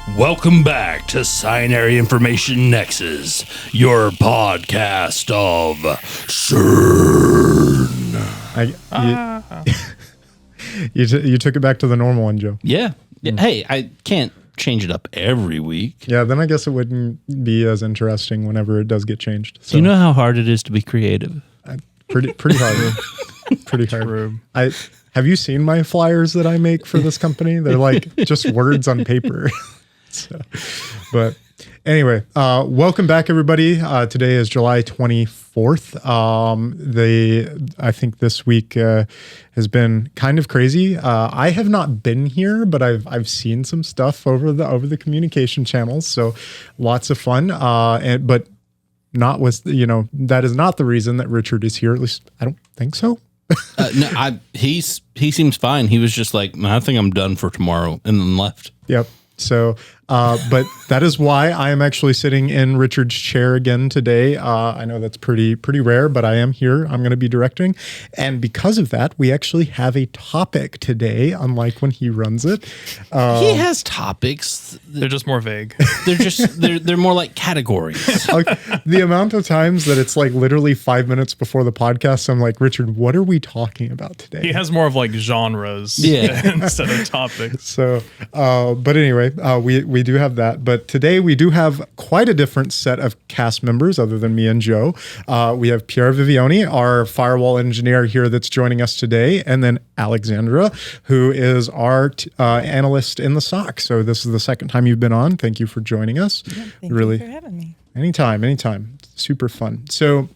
Welcome back to Scinary Information Nexus, your podcast of CERN. You took it back to the normal one, Joe. Yeah. Hey, I can't change it up every week. Yeah, then I guess it wouldn't be as interesting whenever it does get changed. So, Do you know how hard it is to be creative? pretty hard. Pretty hard. True. Have you seen my flyers that I make for this company? They're like just words on paper. But anyway, welcome back, everybody. Today is July 24th. I think this week has been kind of crazy. I have not been here, but I've seen some stuff over the communication channels. So lots of fun. But not with that is not the reason that Richard is here. At least I don't think so. No, he seems fine. He was just like, I think I'm done for tomorrow, and then left. Yep. So, but that is why I am actually sitting in Richard's chair again today. I know that's pretty rare, but I am here. I'm going to be directing. And because of that, we actually have a topic today, unlike when he runs it. He has topics. They're just more vague. They're more like categories. Like, the amount of times that it's like literally 5 minutes before the podcast, I'm like, Richard, what are we talking about today? He has more of like genres instead of topics. So, but anyway, we do have that. But today we do have quite a different set of cast members other than me and Joe. We have Pierre Vivioni, our firewall engineer here that's joining us today, and then Alexandra, who is our analyst in the SOC. So this is the second time you've been on. Thank you for joining us. Yeah, thank you for having me. Anytime. Super fun. So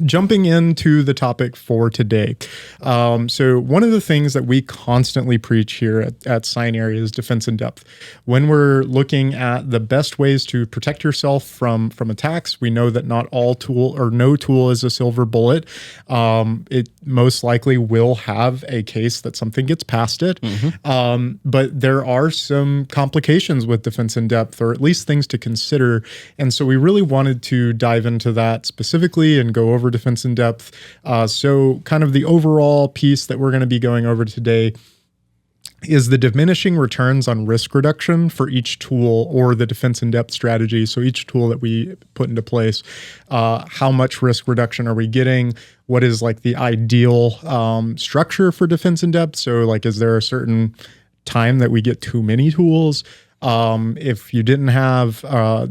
jumping into the topic for today. So one of the things that we constantly preach here at Scinary is defense in depth. When we're looking at the best ways to protect yourself from attacks, we know that not all tool or no tool is a silver bullet. It most likely will have a case that something gets past it. Mm-hmm. But there are some complications with defense in depth, or at least things to consider. And so we really wanted to dive into that specifically and go over defense in depth. So kind of the overall piece that we're going to be going over today is the diminishing returns on risk reduction for each tool or the defense in depth strategy. So each tool that we put into place, how much risk reduction are we getting? What is like the ideal structure for defense in depth? So like, is there a certain time that we get too many tools? If you didn't have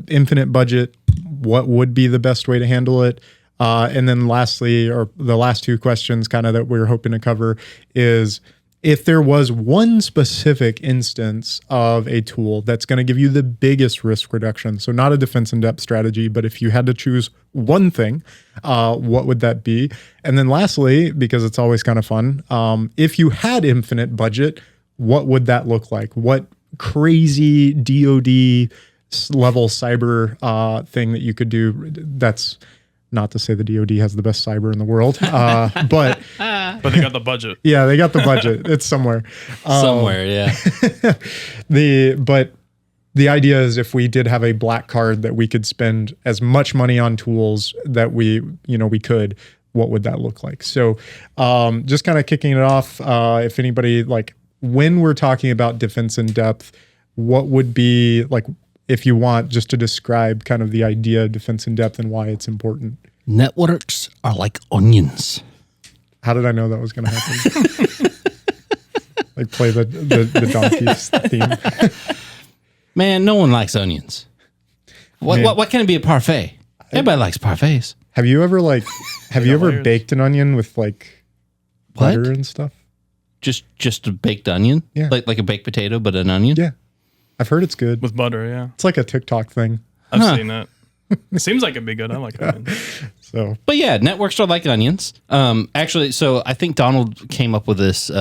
infinite budget, what would be the best way to handle it? And then lastly, or the last two questions kind of that we're hoping to cover is, if there was one specific instance of a tool that's going to give you the biggest risk reduction, so not a defense in depth strategy, but if you had to choose one thing, what would that be? And then lastly, because it's always kind of fun, if you had infinite budget, what would that look like? What crazy DoD level cyber thing that you could do? That's not to say the DoD has the best cyber in the world, but they got the budget. Yeah, they got the budget. It's somewhere. Somewhere, yeah. But the idea is, if we did have a black card that we could spend as much money on tools that we could, what would that look like? So just kind of kicking it off, if anybody, like, when we're talking about defense in depth, what would be like, if you want just to describe kind of the idea of defense in depth and why it's important? Networks are like onions. How did I know that was going to happen? Like, play the donkey's theme. Man, no one likes onions. What can it be a parfait? Everybody likes parfaits. Have you ever baked an onion with like butter and stuff? Just a baked onion? Yeah. Like a baked potato, but an onion? Yeah. I've heard it's good. With butter, yeah. It's like a TikTok thing. I've seen it. It seems like it'd be good. I like onions. So, but yeah, networks are like onions. Actually, so I think Donald came up with this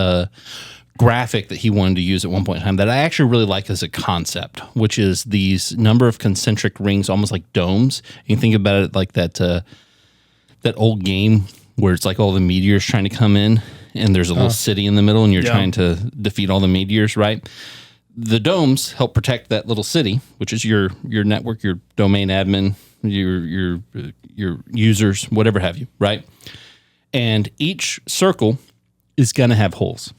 graphic that he wanted to use at one point in time that I actually really like as a concept, which is these number of concentric rings, almost like domes. You can think about it like that old game where it's like all the meteors trying to come in, and there's a little city in the middle, and you're trying to defeat all the meteors, right? The domes help protect that little city, which is your network, your domain admin, your users, whatever have you, right? And each circle is going to have holes.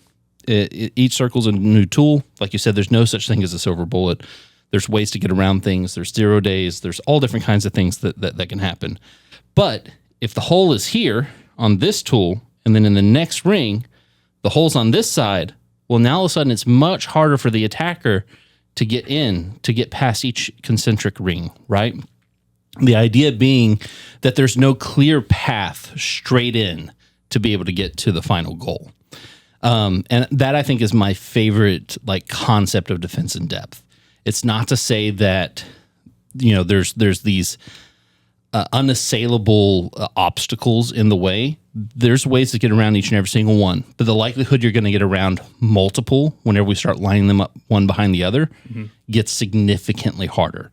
Each circle is a new tool. Like you said, there's no such thing as a silver bullet. There's ways to get around things. There's 0 days. There's all different kinds of things that can happen. But if the hole is here on this tool, and then in the next ring, the hole's on this side, well, now all of a sudden it's much harder for the attacker to get past each concentric ring, right? The idea being that there's no clear path straight in to be able to get to the final goal. And that, I think, is my favorite concept of defense in depth. It's not to say that, there's these unassailable obstacles in the way. There's ways to get around each and every single one, but the likelihood you're going to get around multiple whenever we start lining them up one behind the other gets significantly harder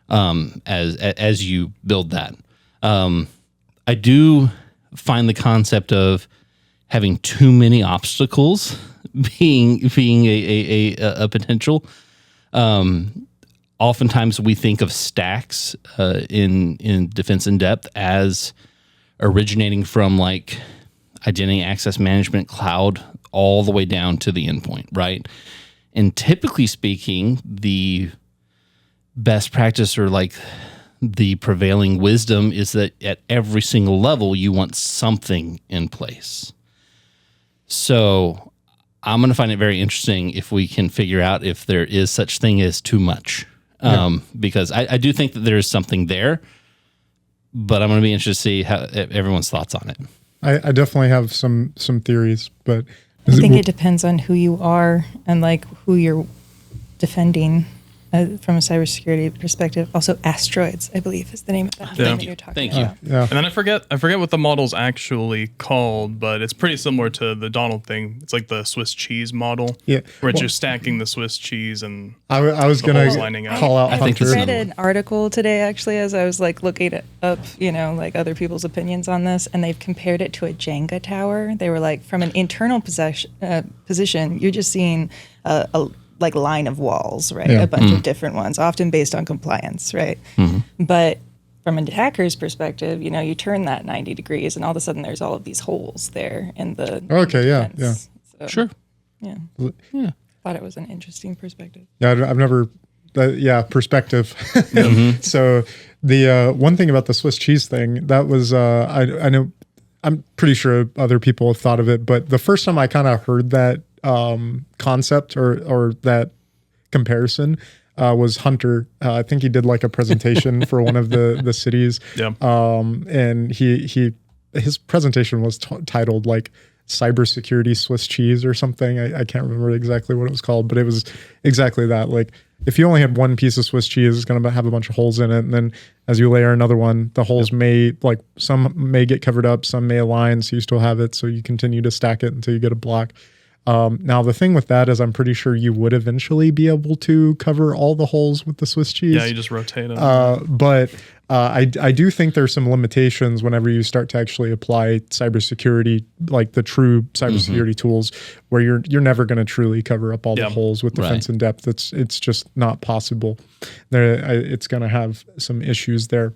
as you build that. I do find the concept of having too many obstacles being a potential. Oftentimes we think of stacks in defense in depth as originating from identity access management cloud all the way down to the endpoint, right? And typically speaking, the best practice or the prevailing wisdom is that at every single level you want something in place. So I'm going to find it very interesting if we can figure out if there is such thing as too much. Because I do think that there is something there, but I'm going to be interested to see how everyone's thoughts on it. I definitely have some theories, but I think it depends on who you are and who you're defending from a cybersecurity perspective. Also, asteroids, I believe, is the name of that thing that you're talking about. Yeah. And then I forget what the model's actually called, but it's pretty similar to the Donald thing. It's like the Swiss cheese model, where you're stacking the Swiss cheese and I was going to call out Hunter. I read an article today, actually, as I was looking it up, other people's opinions on this, and they've compared it to a Jenga tower. They were from an internal position, you're just seeing a line of walls, right? A bunch of different ones, often based on compliance, right? But from an attacker's perspective, you turn that 90 degrees and all of a sudden there's all of these holes there in the defense. So, sure. Yeah. Thought it was an interesting perspective. Yeah, I've never, perspective. So the one thing about the Swiss cheese thing, that was, I know, I'm pretty sure other people have thought of it, but the first time I kind of heard that concept or that comparison was Hunter. I think he did a presentation for one of the cities. Yeah. And his presentation was titled Cybersecurity Swiss cheese or something. I can't remember exactly what it was called, but it was exactly that. If you only had one piece of Swiss cheese, it's going to have a bunch of holes in it. And then as you layer another one, the holes may, some may get covered up, some may align, so you still have it. So you continue to stack it until you get a block. Now, the thing with that is I'm pretty sure you would eventually be able to cover all the holes with the Swiss cheese. Yeah, you just rotate them. But I do think there's some limitations whenever you start to actually apply cybersecurity, the true cybersecurity tools, where you're never going to truly cover up all the holes with defense in depth. It's just not possible. It's going to have some issues there.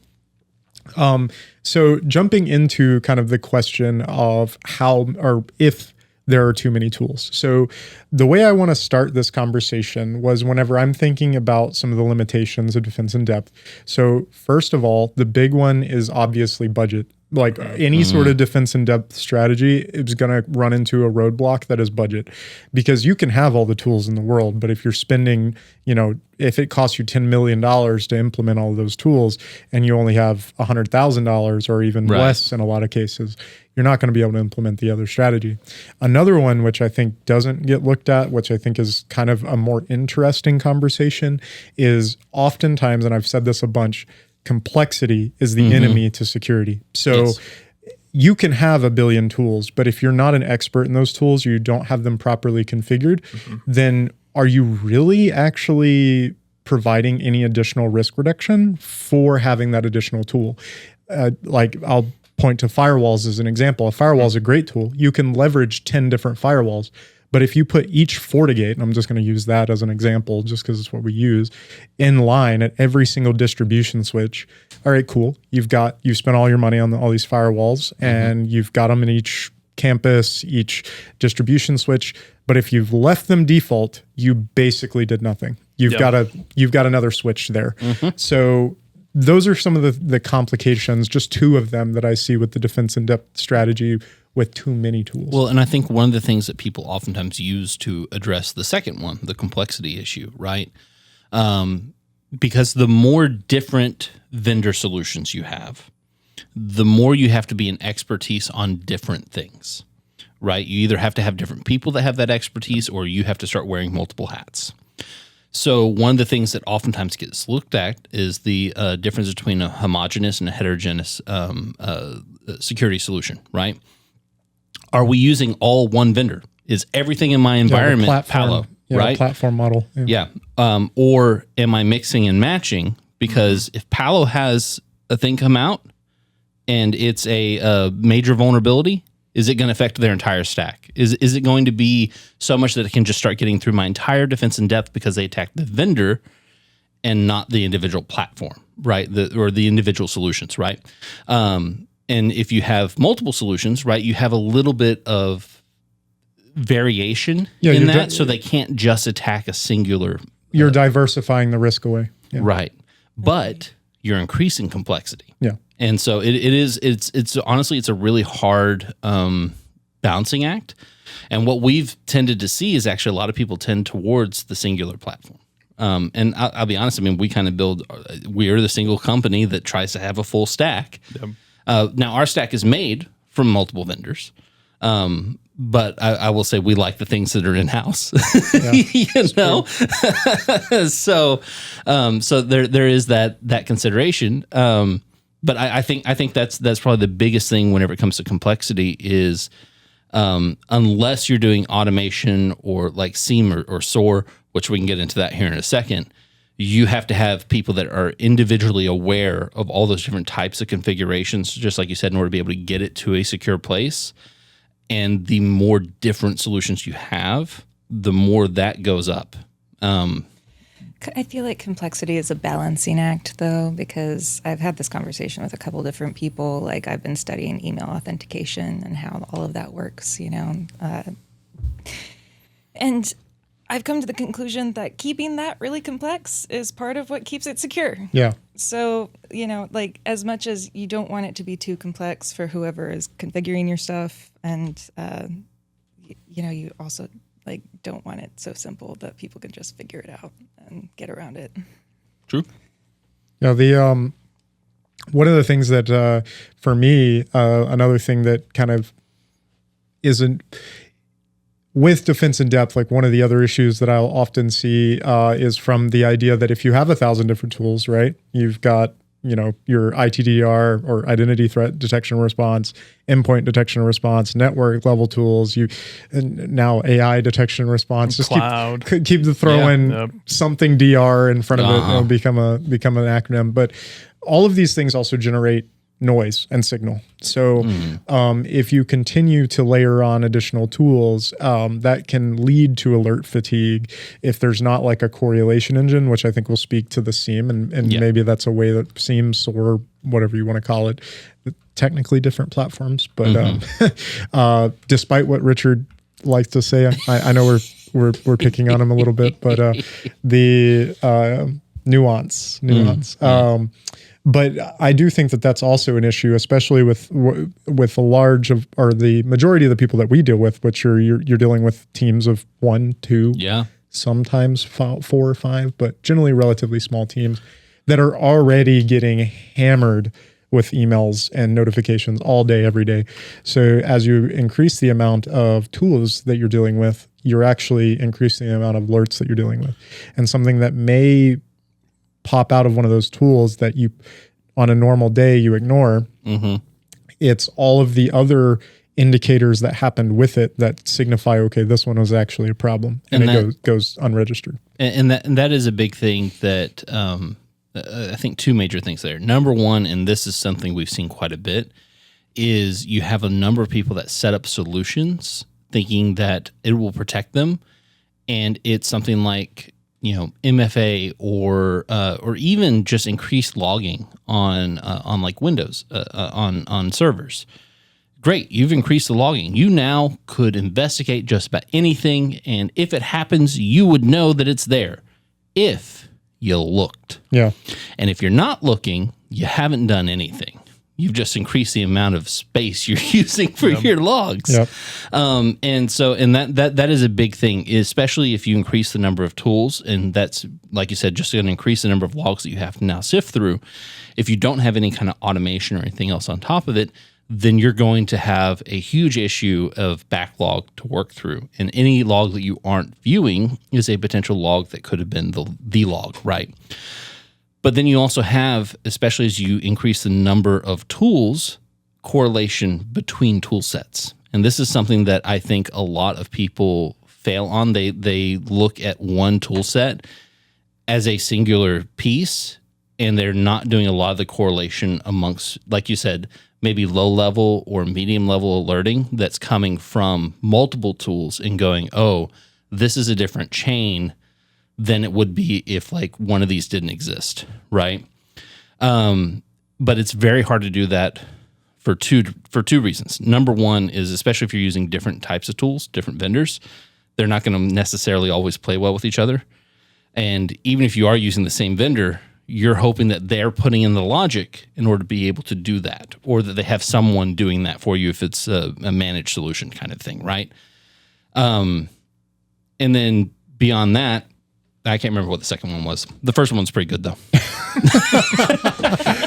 So jumping into kind of the question of how or if there are too many tools. So the way I want to start this conversation was whenever I'm thinking about some of the limitations of defense in depth. So first of all, the big one is obviously budget. Any sort of defense in depth strategy is going to run into a roadblock that is budget, because you can have all the tools in the world, but if you're spending, if it costs you $10 million to implement all of those tools and you only have $100,000 or even less in a lot of cases, you're not going to be able to implement the other strategy. Another one, which I think doesn't get looked at, which I think is kind of a more interesting conversation, is oftentimes, and I've said this a bunch, complexity is the enemy to security. So you can have a billion tools, but if you're not an expert in those tools, you don't have them properly configured, then are you really actually providing any additional risk reduction for having that additional tool? I'll point to firewalls as an example. A firewall is a great tool. You can leverage 10 different firewalls. But if you put each FortiGate, and I'm just going to use that as an example just because it's what we use, in line at every single distribution switch, all right, cool. You've spent all your money on all these firewalls and you've got them in each campus, each distribution switch. But if you've left them default, you basically did nothing. You've got another switch there. So those are some of the complications, just two of them that I see with the defense in depth strategy with too many tools. Well, and I think one of the things that people oftentimes use to address the second one, the complexity issue, right? Because the more different vendor solutions you have, the more you have to be an expertise on different things, right? You either have to have different people that have that expertise, or you have to start wearing multiple hats. So one of the things that oftentimes gets looked at is the difference between a homogeneous and a heterogeneous security solution, right? Are we using all one vendor? Is everything in my environment Palo, right? Platform model. Yeah. Or am I mixing and matching? Because if Palo has a thing come out and it's a major vulnerability, is it going to affect their entire stack? Is it going to be so much that it can just start getting through my entire defense in depth because they attacked the vendor and not the individual platform, right? Or the individual solutions, right? And if you have multiple solutions, right, you have a little bit of variation in that, so they can't just attack a singular. You're diversifying the risk away. Yeah. Right. But you're increasing complexity. Yeah. And so it's honestly, it's a really hard balancing act. And what we've tended to see is actually a lot of people tend towards the singular platform. And I'll be honest, I mean, we are the single company that tries to have a full stack. Yep. Now our stack is made from multiple vendors. But I will say we like the things that are in house, you know. So there is that consideration. But I think that's probably the biggest thing whenever it comes to complexity is unless you're doing automation or like SIEM or SOAR, which we can get into that here in a second, you have to have people that are individually aware of all those different types of configurations, just like you said, in order to be able to get it to a secure place. And the more different solutions you have, the more that goes up. I feel like complexity is a balancing act, though, because I've had this conversation with a couple different people. Like, I've been studying email authentication and how all of that works, you know. And I've come to the conclusion that keeping that really complex is part of what keeps it secure. Yeah. So, you know, like, as much as you don't want it to be too complex for whoever is configuring your stuff, and, you know, you also, like, don't want it so simple that people can just figure it out and get around it. True. Yeah, one of the things that, for me, another thing that kind of isn't... With defense in depth, like one of the other issues that I'll often see is from the idea that if you have 1,000 different tools, right? You've got, you know, your ITDR or identity threat detection and response, endpoint detection and response, network level tools, and now AI detection and response. Just cloud. keep the throwing something DR in front of it and become an acronym. But all of these things also generate noise and signal. So if you continue to layer on additional tools, that can lead to alert fatigue if there's not like a correlation engine, which I think will speak to the SIEM, and maybe that's a way that SIEMs, or whatever you want to call it, technically different platforms. But despite what Richard likes to say, I know we're picking on him a little bit, but the nuance. But I do think that that's also an issue, especially with a large of, or the majority of the people that we deal with, which you're dealing with teams of 1, 2, sometimes 4 or 5, but generally relatively small teams that are already getting hammered with emails and notifications all day, every day. So as you increase the amount of tools that you're dealing with, you're actually increasing the amount of alerts that you're dealing with. And something that may pop out of one of those tools that you, on a normal day, you ignore, it's all of the other indicators that happened with it that signify, okay, this one was actually a problem, and it goes unregistered. And that is a big thing that I think two major things there. Number one, and this is something we've seen quite a bit, is you have a number of people that set up solutions thinking that it will protect them, and it's something like, you know, MFA or even just increased logging on like Windows on servers. great, you've increased the logging. You now could investigate just about anything, and if it happens, you would know that it's there if you looked. Yeah. And if you're not looking, you haven't done anything. You've just increased the amount of space you're using for your logs. Yep. And that is a big thing, especially if you increase the number of tools, and that's, like you said, just going to increase the number of logs that you have to now sift through. If you don't have any kind of automation or anything else on top of it, then you're going to have a huge issue of backlog to work through. And any log that you aren't viewing is a potential log that could have been the log, right? But then you also have, especially as you increase the number of tools, correlation between tool sets. And this is something that I think a lot of people fail on. They look at one tool set as a singular piece, and they're not doing a lot of the correlation amongst, like you said, maybe low level or medium level alerting that's coming from multiple tools and going, oh, this is a different chain than it would be if like one of these didn't exist, right? But it's very hard to do that for two reasons. Number one is, especially if you're using different types of tools, different vendors, they're not going to necessarily always play well with each other. And even if you are using the same vendor, you're hoping that they're putting in the logic in order to be able to do that, or that they have someone doing that for you if it's a managed solution kind of thing, right? And then beyond that, I can't remember what the second one was. The first one's pretty good, though.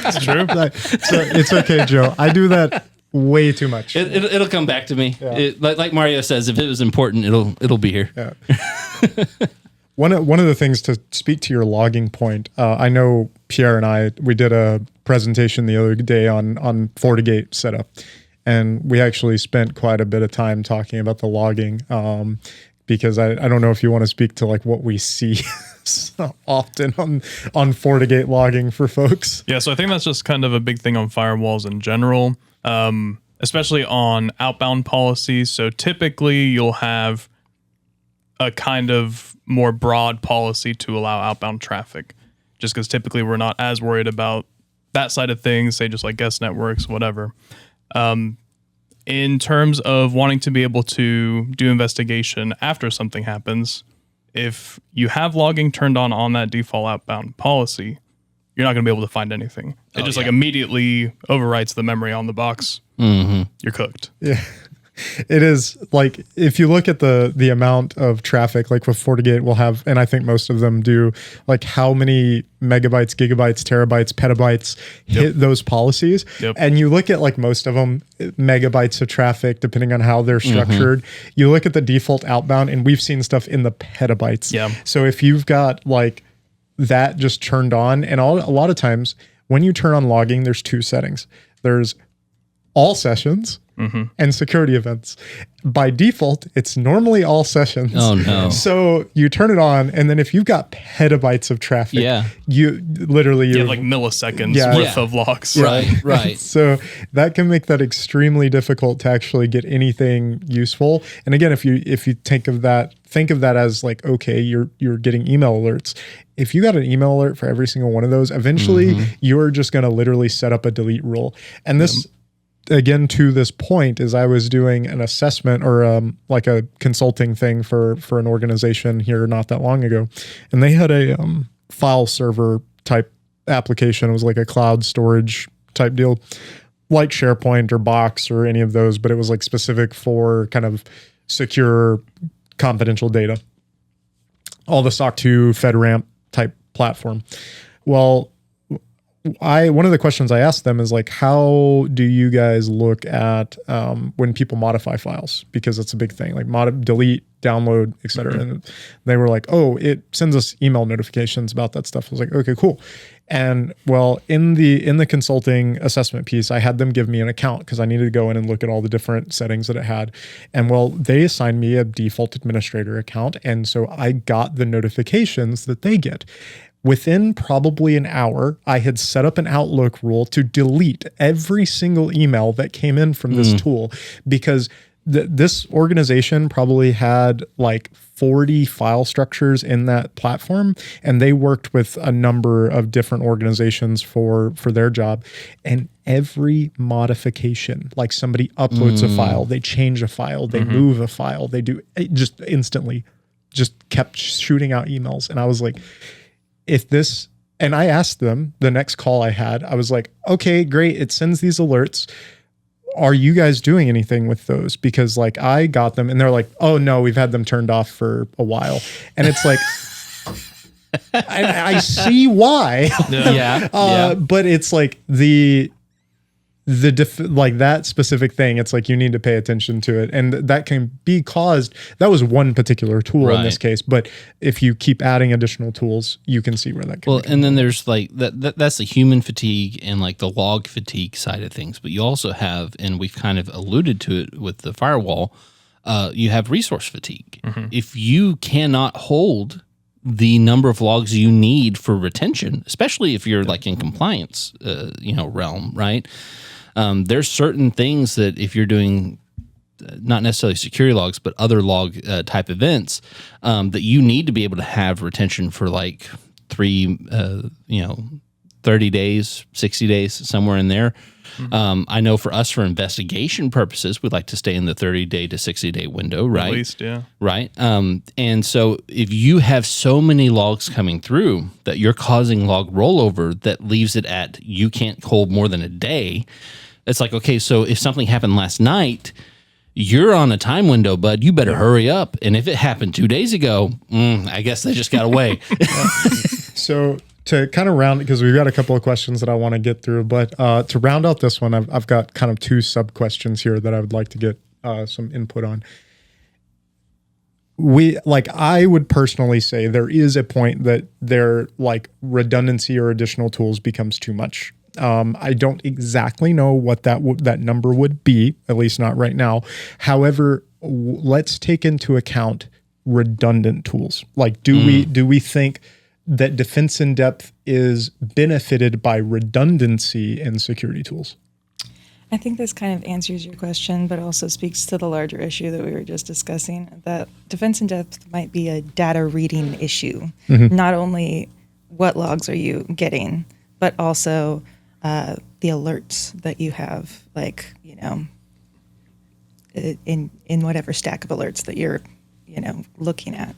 It's true. So it's okay, Joe. I do that way too much. It'll come back to me. Yeah. Like Mario says, if it was important, it'll be here. Yeah. One of the things, to speak to your logging point, I know Pierre and we did a presentation the other day on FortiGate setup, and we actually spent quite a bit of time talking about the logging. Because I don't know if you want to speak to like what we see so often on FortiGate logging for folks. Yeah, so I think that's just kind of a big thing on firewalls in general, especially on outbound policies. So typically you'll have a kind of more broad policy to allow outbound traffic, just because typically we're not as worried about that side of things, say just like guest networks, whatever. In terms of wanting to be able to do investigation after something happens, if you have logging turned on that default outbound policy, you're not going to be able to find anything. It like immediately overwrites the memory on the box. Mm-hmm. You're cooked. Yeah. It is like, if you look at the amount of traffic, like with FortiGate, we'll have, and I think most of them do, like how many megabytes, gigabytes, terabytes, petabytes hit those policies. Yep. And you look at like most of them, megabytes of traffic, depending on how they're structured. Mm-hmm. You look at the default outbound, and we've seen stuff in the petabytes. Yeah. So if you've got like that just turned on, and a lot of times when you turn on logging, there's two settings. There's all sessions, and security events. By default, it's normally all sessions. Oh no. So you turn it on, and then if you've got petabytes of traffic, you have like milliseconds worth of logs. Right. So that can make that extremely difficult to actually get anything useful. And again, if you think of that as like, okay, you're getting email alerts. If you got an email alert for every single one of those, eventually you're just going to literally set up a delete rule. And this, again, to this point, is I was doing an assessment or like a consulting thing for an organization here not that long ago, and they had a file server type application. It was like a cloud storage type deal, like SharePoint or Box or any of those, but it was like specific for kind of secure confidential data. All the SOC 2 FedRAMP type platform. Well, one of the questions I asked them is like, how do you guys look at when people modify files? Because it's a big thing, like delete, download, et cetera. And they were like, oh, it sends us email notifications about that stuff. I was like, okay, cool. And well, in the consulting assessment piece, I had them give me an account because I needed to go in and look at all the different settings that it had. And well, they assigned me a default administrator account. And so I got the notifications that they get. Within probably an hour, I had set up an Outlook rule to delete every single email that came in from this tool, because this organization probably had like 40 file structures in that platform, and they worked with a number of different organizations for their job. And every modification, like somebody uploads a file, they change a file, they move a file, they do it just instantly, just kept shooting out emails. And I was like, and I asked them the next call I had, I was like, okay, great. It sends these alerts. Are you guys doing anything with those? Because like I got them and they're like, oh no, we've had them turned off for a while. And it's like, I see why. But it's like like that specific thing, it's like you need to pay attention to it, and that can be caused. That was one particular tool in this case, but if you keep adding additional tools, you can see where that can and then there's like that's the human fatigue and like the log fatigue side of things, but you also have, and we've kind of alluded to it with the firewall, you have resource fatigue. If you cannot hold the number of logs you need for retention, especially if you're like in compliance realm, right? There's certain things that if you're doing not necessarily security logs, but other log type events, that you need to be able to have retention for like 30 days, 60 days, somewhere in there. I know for us, for investigation purposes, we'd like to stay in the 30-day to 60-day window, right? At least, yeah. Right. And so if you have so many logs coming through that you're causing log rollover that leaves it at you can't hold more than a day, it's like, okay, so if something happened last night, you're on a time window, bud. You better hurry up. And if it happened 2 days ago, I guess they just got away. So to kind of round, because we've got a couple of questions that I want to get through, but to round out this one, I've got kind of two sub questions here that I would like to get some input on. I would personally say there is a point that their like redundancy or additional tools becomes too much. I don't exactly know what that number would be, at least not right now. However, let's take into account redundant tools. Like, do we think that defense in depth is benefited by redundancy in security tools? I think this kind of answers your question, but also speaks to the larger issue that we were just discussing, that defense in depth might be a data reading issue. Not only what logs are you getting, but also the alerts that you have, like, in whatever stack of alerts that you're, looking at.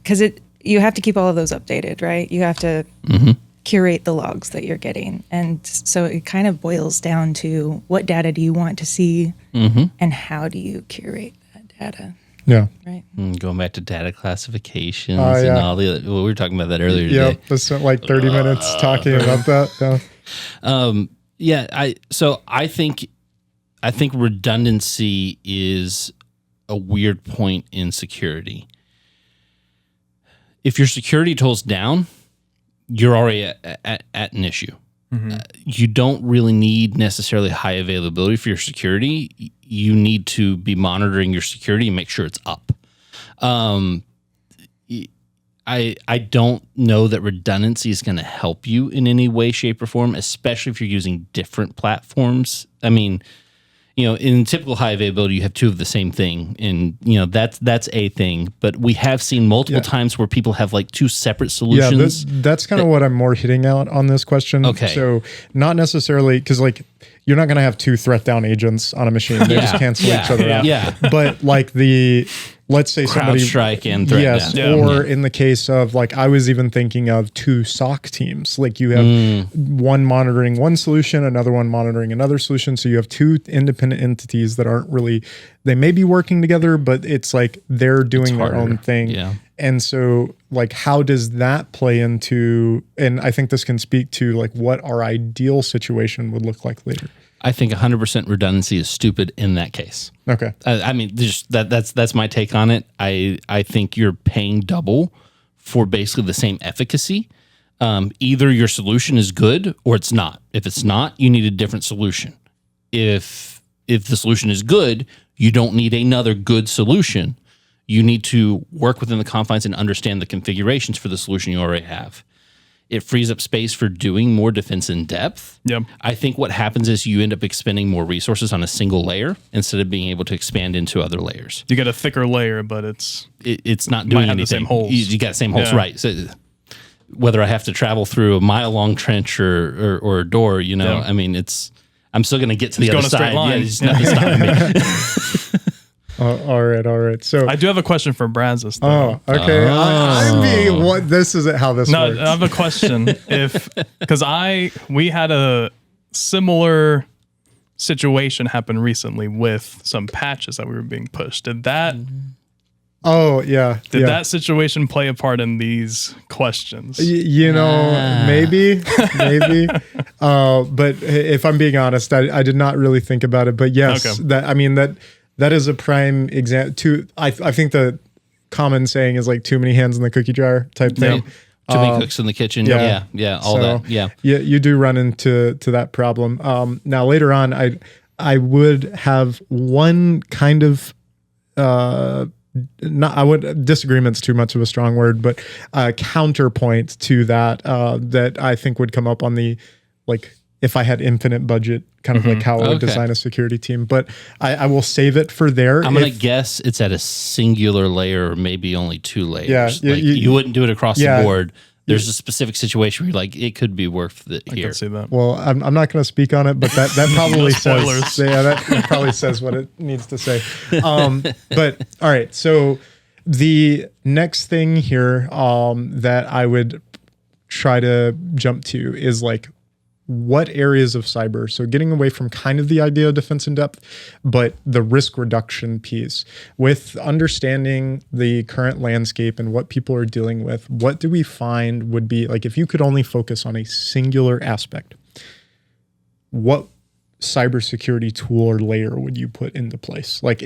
Because you have to keep all of those updated, right? You have to curate the logs that you're getting. And so it kind of boils down to what data do you want to see and how do you curate that data? Yeah. Right. Going back to data classifications and all the, we were talking about that earlier today. Yep. I spent like 30 minutes talking about that. Yeah. I think redundancy is a weird point in security. If your security tool's down, you're already at an issue. You don't really need necessarily high availability for your security. You need to be monitoring your security and make sure it's up. I don't know that redundancy is going to help you in any way, shape, or form, especially if you're using different platforms. I mean, in typical high availability, you have two of the same thing, and that's a thing. But we have seen multiple times where people have like two separate solutions. Yeah, that's kind of what I'm more hitting out on this question. Okay, so not necessarily because like you're not going to have two threat down agents on a machine; they just cancel each other out. Yeah, but like let's say somebody CrowdStrike and threat in the case of like I was even thinking of two SOC teams. Like you have one monitoring one solution, another one monitoring another solution. So you have two independent entities that aren't really, they may be working together, but it's like they're doing their own thing. Yeah. And so like how does that play into, and I think this can speak to like what our ideal situation would look like later. I think 100% redundancy is stupid in that case. Okay. I mean, just that's my take on it. I think you're paying double for basically the same efficacy. Either your solution is good or it's not. If it's not, you need a different solution. If the solution is good, you don't need another good solution. You need to work within the confines and understand the configurations for the solution you already have. It frees up space for doing more defense in depth. Yep. I think what happens is you end up expending more resources on a single layer instead of being able to expand into other layers. You get a thicker layer, but it's not doing anything. The same holes. You got the same holes, right? So whether I have to travel through a mile-long trench or a door, you know, Yeah. I mean, I'm still going to get to the other going a straight side. line. Yeah, there's nothing stopping me. All right. So I do have a question for Brazos, though. okay. I'm being what this isn't how this No, works. I have a question. Because we had a similar situation happen recently with some patches that we were being pushed. Did that that situation play a part in these questions? Maybe. But if I'm being honest, I did not really think about it. But yes, Okay. that is a prime example. I think the common saying is like too many hands in the cookie jar type thing. Too many cooks in the kitchen. yeah. Yeah, all that. Yeah. You do run into that problem. Now later on, I would have one kind of disagreement's too much of a strong word, but counterpoint to that that I think would come up on the like if I had infinite budget, kind of like how I would design a security team. But I will save it for there. I'm going to guess it's at a singular layer or maybe only 2 layers. Yeah, like you wouldn't do it across yeah. the board. There's a specific situation where you're like, it could be worth it I here. can see that. Well, I'm not going to speak on it, but that probably spoilers. says that probably says what it needs to say. But all right, so the next thing here that I would try to jump to is like what areas of cyber, so getting away from kind of the idea of defense in depth, but the risk reduction piece with understanding the current landscape and what people are dealing with. What do we find would be like if you could only focus on a singular aspect, what cybersecurity tool or layer would you put into place? Like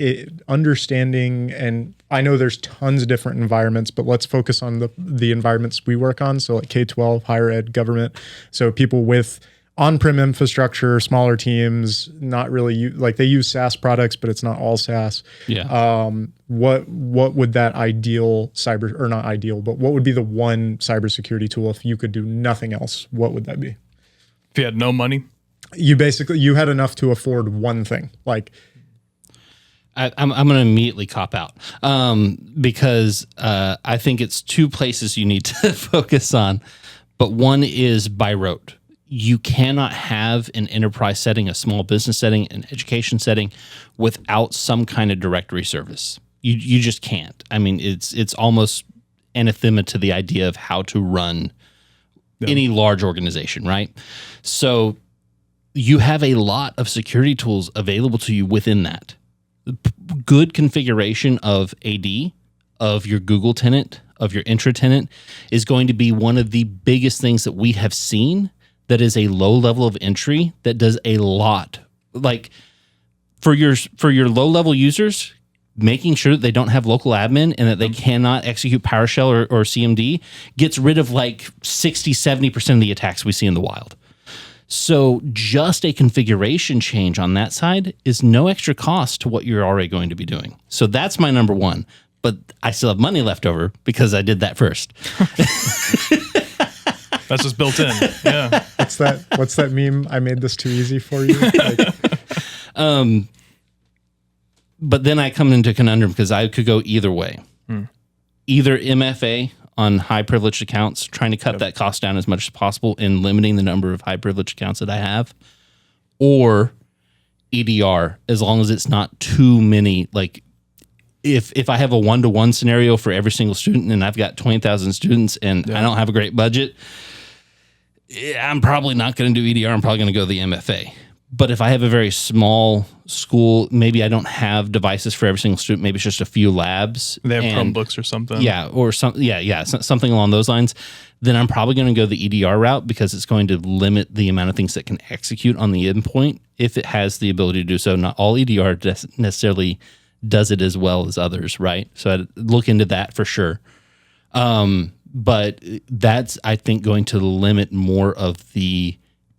understanding, and I know there's tons of different environments, but let's focus on the environments we work on. So like K-12, higher ed, government. So people with on-prem infrastructure, smaller teams, not really like they use SaaS products, but it's not all SaaS. Yeah. What would that ideal cyber, or not ideal, but what would be the one cybersecurity tool if you could do nothing else? What would that be? If you had no money? You had enough to afford one thing. Like I'm going to immediately cop out because I think it's 2 places you need to focus on, but one is by rote. You cannot have an enterprise setting, a small business setting, an education setting without some kind of directory service. You just can't. I mean, it's almost anathema to the idea of how to run any large organization, right? So you have a lot of security tools available to you within that. Good configuration of AD, of your Google tenant, of your intra tenant is going to be one of the biggest things that we have seen that is a low level of entry that does a lot. Like for your low level users, making sure that they don't have local admin and that they cannot execute PowerShell or CMD gets rid of like 60-70% of the attacks we see in the wild. So just a configuration change on that side is no extra cost to what you're already going to be doing. So that's my number one. But I still have money left over because I did that first. That's just built in. Yeah. what's that meme? I made this too easy for you. Like, but then I come into a conundrum because I could go either way. Either MFA on high privileged accounts, trying to cut that cost down as much as possible and limiting the number of high privileged accounts that I have, or EDR, as long as it's not too many. Like if I have a 1-to-1 scenario for every single student and I've got 20,000 students and I don't have a great budget, I'm probably not going to do EDR. I'm probably going to go the MFA. But if I have a very small school, maybe I don't have devices for every single student. Maybe it's just a few labs. They have Chromebooks or something. Yeah, or something along those lines. Then I'm probably going to go the EDR route because it's going to limit the amount of things that can execute on the endpoint if it has the ability to do so. Not all EDR necessarily does it as well as others, right? So I'd look into that for sure. But that's, I think, going to limit more of the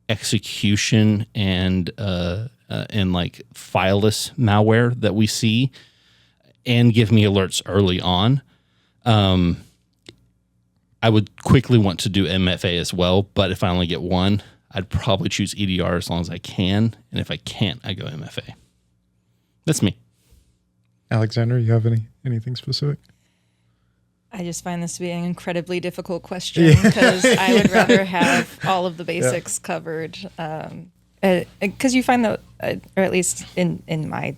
execution and like fileless malware that we see, and give me alerts early on. I would quickly want to do MFA as well, but if I only get one, I'd probably choose EDR as long as I can, and if I can't, I go MFA. That's me. Alexandra, you have anything specific? I just find this to be an incredibly difficult question because I would rather have all of the basics covered. Because you find that, or at least in my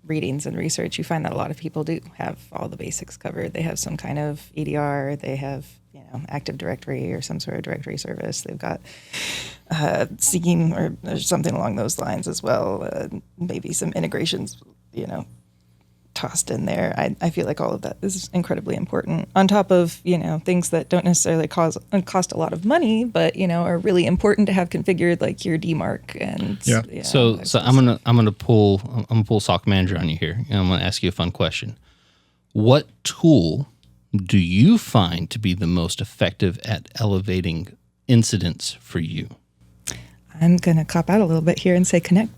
readings and research, you find that a lot of people do have all the basics covered. They have some kind of EDR, they have Active Directory or some sort of directory service. They've got seeking or something along those lines as well. Maybe some integrations, tossed in there. I feel like all of that is incredibly important. On top of things that don't necessarily cost a lot of money, but are really important to have configured, like your DMARC and So I'm gonna pull SOC manager on you here, and I'm gonna ask you a fun question. What tool do you find to be the most effective at elevating incidents for you? I'm gonna cop out a little bit here and say Connect.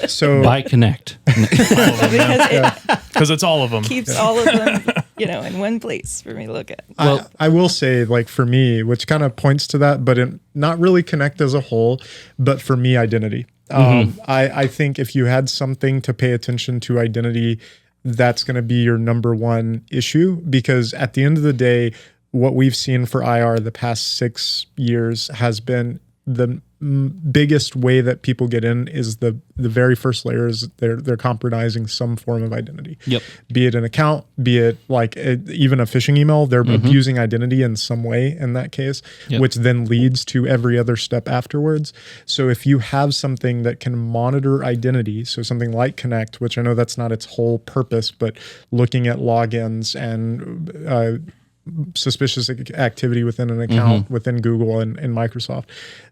So By Connect. Because it's all of them. Keeps all of them, in one place for me to look at. Well, I will say, like for me, which kind of points to that, but not really Connect as a whole, but for me, identity. I think if you had something to pay attention to identity, that's going to be your number one issue, because at the end of the day, what we've seen for IR the past 6 years has been the biggest way that people get in is the very first layer is they're compromising some form of identity. Yep. Be it an account, be it like even a phishing email, they're abusing identity in some way in that case, which then leads to every other step afterwards. So if you have something that can monitor identity, so something like Connect, which I know that's not its whole purpose, but looking at logins and suspicious activity within an account within Google and Microsoft,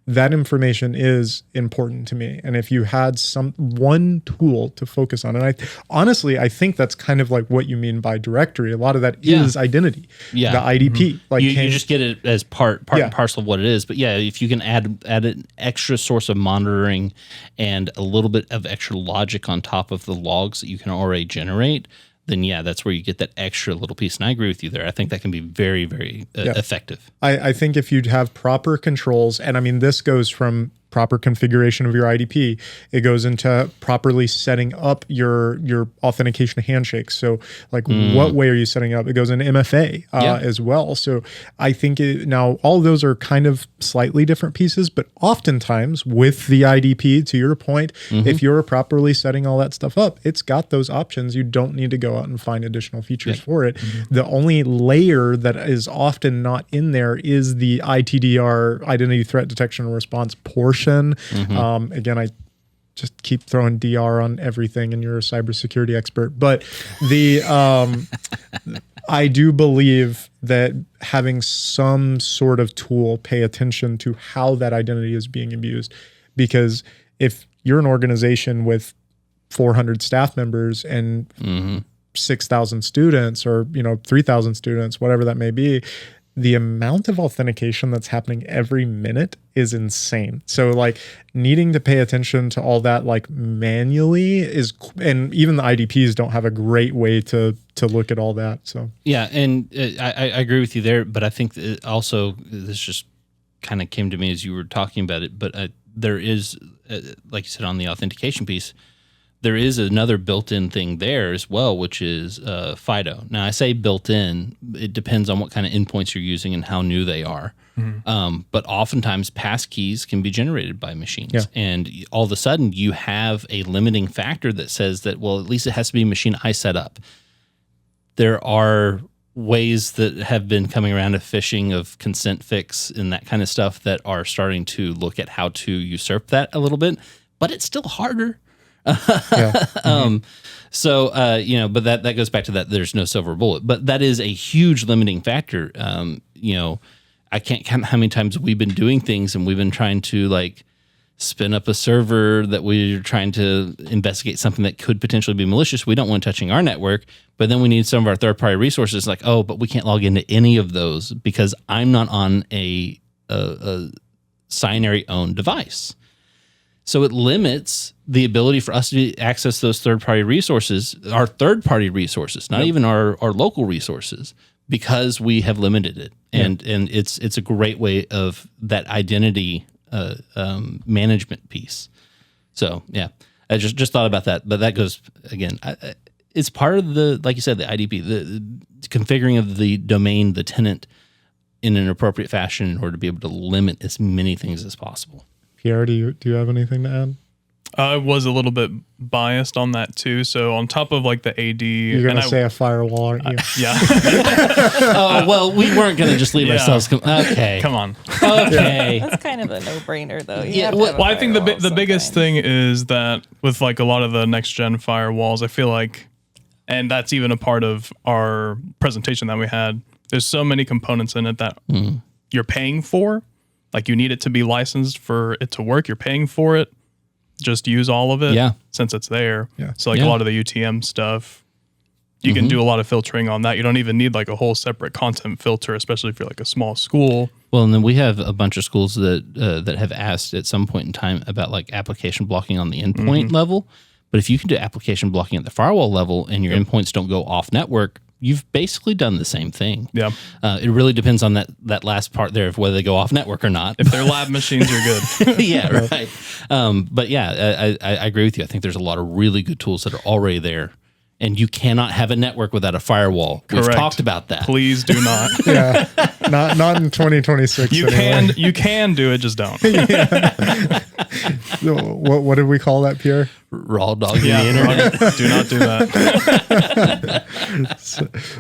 that information is important to me. And if you had one tool to focus on, and I think that's kind of like what you mean by directory. A lot of that is identity, the IDP. Like you just get it as part and parcel of what it is. But if you can add an extra source of monitoring and a little bit of extra logic on top of the logs that you can already generate, then that's where you get that extra little piece. And I agree with you there. I think that can be very, very effective. I think if you'd have proper controls, and I mean, this goes from proper configuration of your IDP, it goes into properly setting up your authentication handshakes. So like what way are you setting up? It goes into MFA as well. So I think now all of those are kind of slightly different pieces, but oftentimes with the IDP, to your point, if you're properly setting all that stuff up, it's got those options. You don't need to go out and find additional features for it. The only layer that is often not in there is the ITDR, identity threat detection and response portion. Again, I just keep throwing DR on everything, and you're a cybersecurity expert. But I do believe that having some sort of tool pay attention to how that identity is being abused, because if you're an organization with 400 staff members and 6,000 students, or 3,000 students, whatever that may be, the amount of authentication that's happening every minute is insane. So like needing to pay attention to all that like manually and even the IDPs don't have a great way to look at all that. So and I agree with you there, but I think that also this just kind of came to me as you were talking about it. But there is, like you said, on the authentication piece, there is another built-in thing there as well, which is FIDO. Now, I say built-in. It depends on what kind of endpoints you're using and how new they are. But oftentimes, passkeys can be generated by machines. And all of a sudden, you have a limiting factor that says that, well, at least it has to be a machine I set up. There are ways that have been coming around of phishing, of consent fix, and that kind of stuff that are starting to look at how to usurp that a little bit. But it's still harder. So but that goes back to that there's no silver bullet, but that is a huge limiting factor. I can't count how many times we've been doing things and we've been trying to like spin up a server that we're trying to investigate something that could potentially be malicious. We don't want touching our network, but then we need some of our third-party resources like, oh, but we can't log into any of those because I'm not on a Scinary owned device. So it limits the ability for us to access those third-party resources, our third-party resources, not even our local resources, because we have limited it. And it's a great way of that identity management piece. So, I just thought about that. But that goes, again, it's part of the, like you said, the IDP, the configuring of the domain, the tenant in an appropriate fashion in order to be able to limit as many things as possible. Pierre, do you have anything to add? I was a little bit biased on that too. So on top of like the AD, You're going to say a firewall, aren't you? yeah, Oh, well, we weren't going to just leave Yeah. ourselves. Okay. come on. Okay. That's kind of a no-brainer, though. You Yeah, have to well- have a Well, I think firewall the biggest sometimes. thing is that with like a lot of the next gen firewalls, I feel like, and that's even a part of our presentation that we had. There's so many components in it that you're paying for. Like you need it to be licensed for it to work. You're paying for it. Just use all of it. Yeah. Since it's there. Yeah. So like Yeah. a lot of the UTM stuff, you can do a lot of filtering on that. You don't even need like a whole separate content filter, especially if you're like a small school. Well, and then we have a bunch of schools that that have asked at some point in time about like application blocking on the endpoint level. But if you can do application blocking at the firewall level and your endpoints don't go off network, you've basically done the same thing. Yeah. It really depends on that last part there of whether they go off network or not. If they're lab machines, you're good. Yeah, right. But yeah, I agree with you. I think there's a lot of really good tools that are already there. And you cannot have a network without a firewall. We've Correct. talked about that. Please do not. Yeah, not in 2026. You anyway. can do it, just don't. What did we call that, Pierre? Raw dogging Yeah, the internet. do not do that.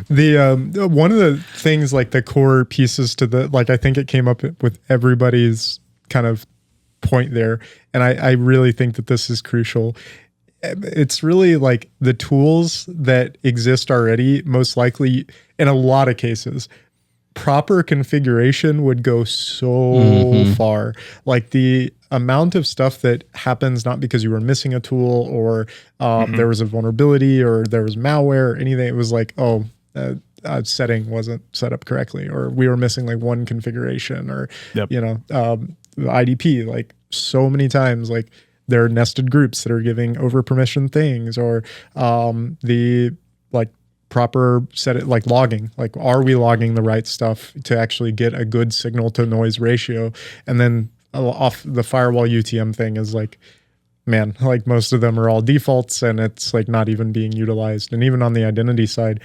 The one of the things, like the core pieces to the, like I think it came up with everybody's kind of point there, and I really think that this is crucial. It's really like the tools that exist already, most likely in a lot of cases, proper configuration would go so far. Like the amount of stuff that happens not because you were missing a tool or there was a vulnerability or there was malware or anything. It was like, a setting wasn't set up correctly, or we were missing like one configuration, or Yep. IDP. Like so many times, like there are nested groups that are giving over permission things, or the like proper set it like logging. Like, are we logging the right stuff to actually get a good signal to noise ratio? And then off the firewall UTM thing is like, man, like most of them are all defaults and it's like not even being utilized. And even on the identity side,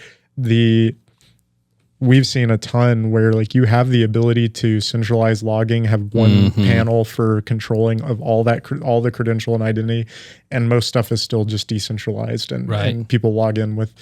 we've seen a ton where like you have the ability to centralize logging, have one panel for controlling of all the credential and identity, and most stuff is still just decentralized, and people log in with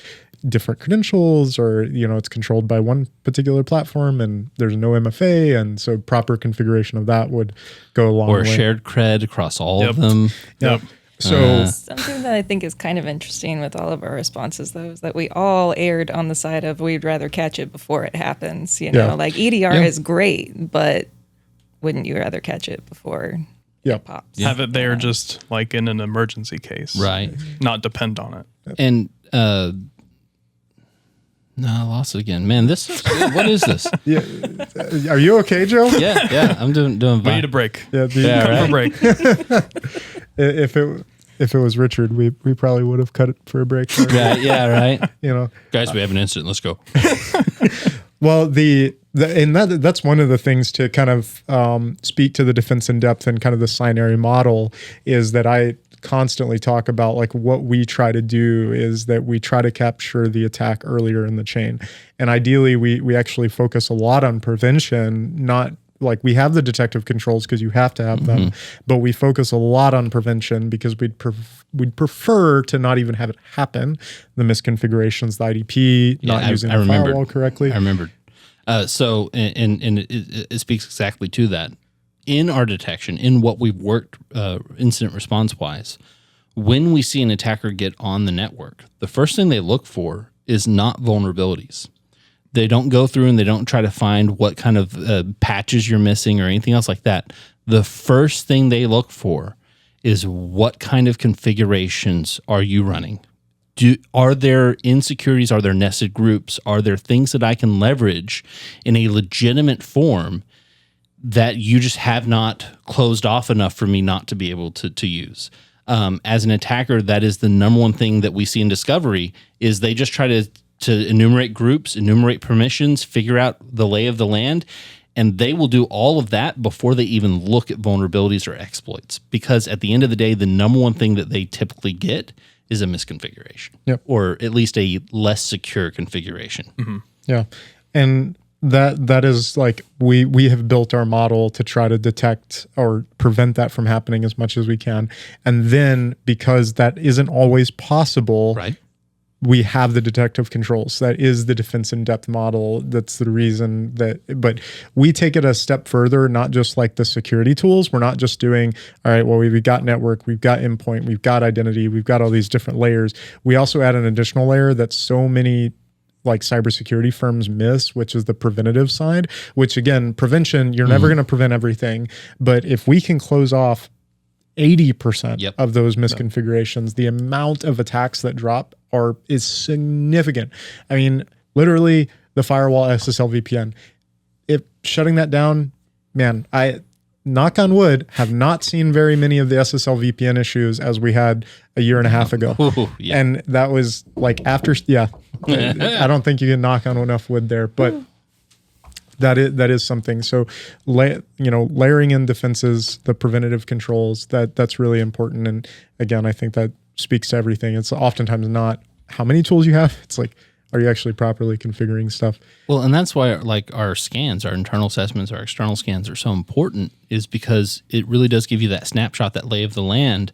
different credentials, or it's controlled by one particular platform and there's no MFA, and so proper configuration of that would go a long way. Or shared cred across all of Yep. them. Yep. So Something that I think is kind of interesting with all of our responses, though, is that we all erred on the side of we'd rather catch it before it happens. Yeah. Like EDR is great, but wouldn't you rather catch it before yeah, it pops? Have it there just like in an emergency case. Right. Not depend on it. And no, I lost it again. Man, this is good. What is this? yeah. Are you okay, Joe? Yeah, I'm doing We fine. need a break. Yeah, Yeah, Come right. for a break. if it was Richard, we probably would have cut it for a break. Or, Yeah, right. Guys, We have an incident. Let's go. well, that's one of the things to kind of speak to the defense in depth and kind of the Scinary model is that I constantly talk about, like, what we try to do is that we try to capture the attack earlier in the chain. And ideally we actually focus a lot on prevention, not like we have the detective controls because you have to have them, but we focus a lot on prevention because we'd prefer to not even have it happen. The misconfigurations, the IDP, not using the firewall correctly. I remembered. So, and it speaks exactly to that. In our detection, in what we've worked incident response wise, when we see an attacker get on the network, the first thing they look for is not vulnerabilities. They don't go through and they don't try to find what kind of patches you're missing or anything else like that. The first thing they look for is what kind of configurations are you running? Are there insecurities? Are there nested groups? Are there things that I can leverage in a legitimate form that you just have not closed off enough for me not to be able to use? As an attacker, that is the number one thing that we see in discovery is they just try to enumerate groups, enumerate permissions, figure out the lay of the land, and they will do all of that before they even look at vulnerabilities or exploits. Because at the end of the day, the number one thing that they typically get is a misconfiguration. Yep. Or at least a less secure configuration. Yeah. And that is like we have built our model to try to detect or prevent that from happening as much as we can. And then because that isn't always possible, Right. we have the detective controls. That is the defense in depth model. That's the reason but we take it a step further, not just like the security tools. We're not just doing, all right, well, we've got network, we've got endpoint, we've got identity, we've got all these different layers. We also add an additional layer that so many like cybersecurity firms miss, which is the preventative side, which again, prevention, you're never going to prevent everything. But if we can close off 80% of those misconfigurations, the amount of attacks that drop is significant. I mean, literally the firewall SSL VPN, if shutting that down, man, I knock on wood, have not seen very many of the SSL VPN issues as we had a year and a half ago. And that was like after, I don't think you can knock on enough wood there, but that is something. So, layering in defenses, the preventative controls, that's really important. And again, I think that speaks to everything. It's oftentimes not how many tools you have. It's like, are you actually properly configuring stuff? Well, and that's why like our scans, our internal assessments, our external scans are so important, is because it really does give you that snapshot, that lay of the land,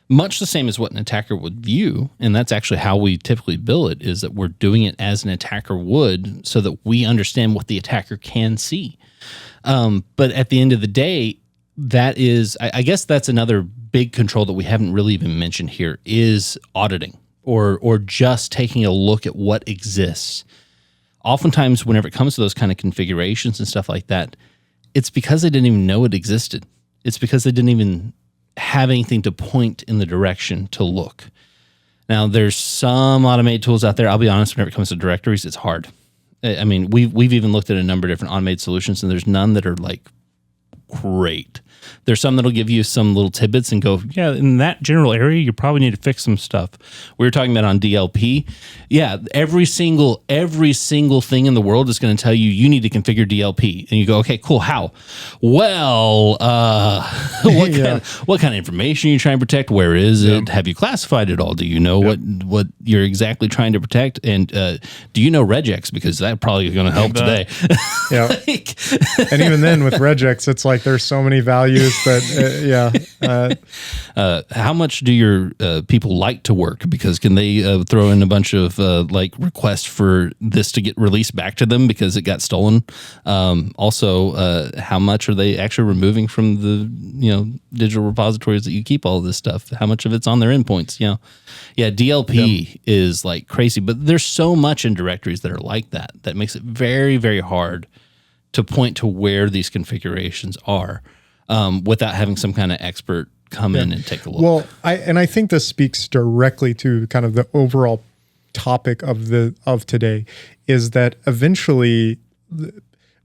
much the same as what an attacker would view. And that's actually how we typically bill it, is that we're doing it as an attacker would, so that we understand what the attacker can see. But at the end of the day, that is, I guess that's another big control that we haven't really even mentioned here, is auditing. Or just taking a look at what exists. Oftentimes, whenever it comes to those kind of configurations and stuff like that, it's because they didn't even know it existed. It's because they didn't even have anything to point in the direction to look. Now, there's some automated tools out there. I'll be honest, whenever it comes to directories, it's hard. I mean, we've even looked at a number of different automated solutions, and there's none that are like great. There's some that'll give you some little tidbits and go, yeah, in that general area, you probably need to fix some stuff. We were talking about on DLP. Yeah, every single thing in the world is going to tell you need to configure DLP. And you go, okay, cool. How? Well, what kind of information are you trying to protect? Where is it? Have you classified it all? Do you know what you're exactly trying to protect? And do you know regex? Because that probably is going to help today. Yeah. And even then with regex, it's like there's so many values that, how much do your people like to work? Because can they throw in a bunch of like requests for this to get released back to them because it got stolen? Also, how much are they actually removing from the digital repositories that you keep all of this stuff? How much of it's on their endpoints? DLP is like crazy, but there's so much in directories that are like that makes it very, very hard to point to where these configurations are without having some kind of expert come in and take a look. Well, I think this speaks directly to kind of the overall topic of today, is that eventually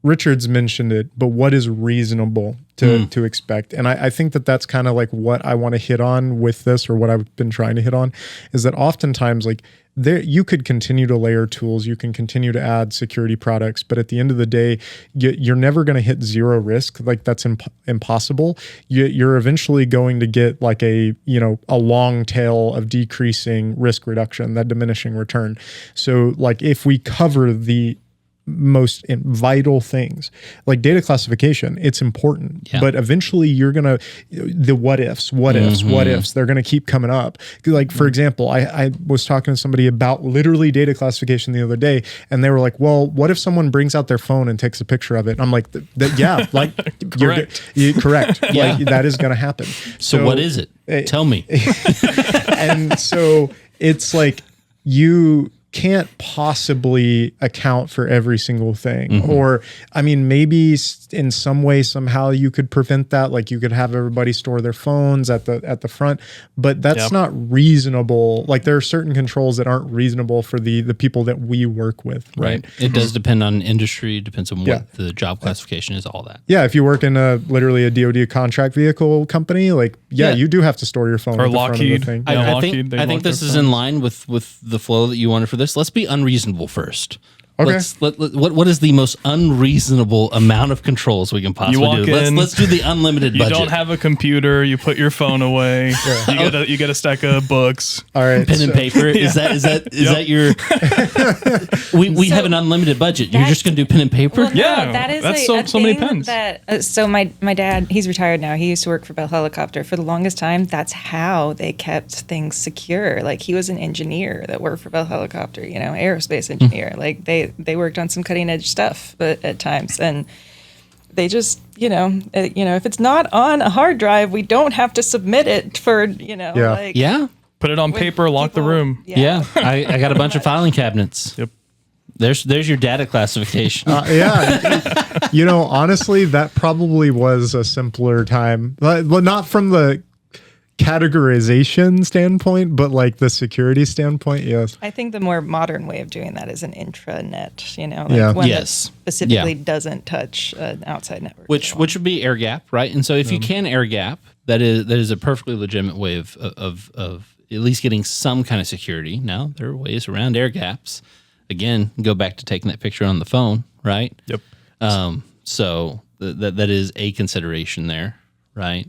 Richard's mentioned it, but what is reasonable to expect? And I think that's kind of like what I want to hit on with this, or what I've been trying to hit on, is that oftentimes like you could continue to layer tools, you can continue to add security products, but at the end of the day, you're never going to hit zero risk. Like that's impossible. You're eventually going to get like a long tail of decreasing risk reduction, that diminishing return. So like if we cover the most vital things like data classification, it's important, but eventually you're gonna the what ifs, they're gonna keep coming up. Like for example, I was talking to somebody about literally data classification the other day, and they were like, well, what if someone brings out their phone and takes a picture of it? I'm like, like correct. You're correct. Like that is gonna happen. So what is it? Tell me. And so it's like you can't possibly account for every single thing. Or, I mean, maybe in some way, somehow you could prevent that. Like you could have everybody store their phones at the front, but that's not reasonable. Like there are certain controls that aren't reasonable for the people that we work with. Right. It does depend on industry, depends on what the job classification is, all that. Yeah. If you work in literally a DoD contract vehicle company, like, you do have to store your phone or at the Lockheed. front of the thing. I think this is in line with the flow that you wanted for this. Let's be unreasonable first. Okay. What is the most unreasonable amount of controls we can possibly do? Let's do the unlimited budget. You don't have a computer. You put your phone away. You get a stack of books. All right. Pen and paper. Is that your? we have an unlimited budget. You're just going to do pen and paper? Well, no, that is that's a so many thing pens. That, so my dad, he's retired now. He used to work for Bell Helicopter. For the longest time, that's how they kept things secure. Like he was an engineer that worked for Bell Helicopter, aerospace engineer. Like they worked on some cutting edge stuff, but at times, and they just, if it's not on a hard drive, we don't have to submit it for, like. Yeah. Put it on paper, lock the room. Yeah. I got a bunch of filing cabinets. Yep. There's your data classification. Honestly, that probably was a simpler time. Well, not from the categorization standpoint, but like the security standpoint, yes. I think the more modern way of doing that is an intranet, one that specifically doesn't touch an outside network. Which would be air gap, right? And so if you can air gap, that is a perfectly legitimate way of at least getting some kind of security. Now, there are ways around air gaps. Again, go back to taking that picture on the phone, right? Yep. So that is a consideration there, right?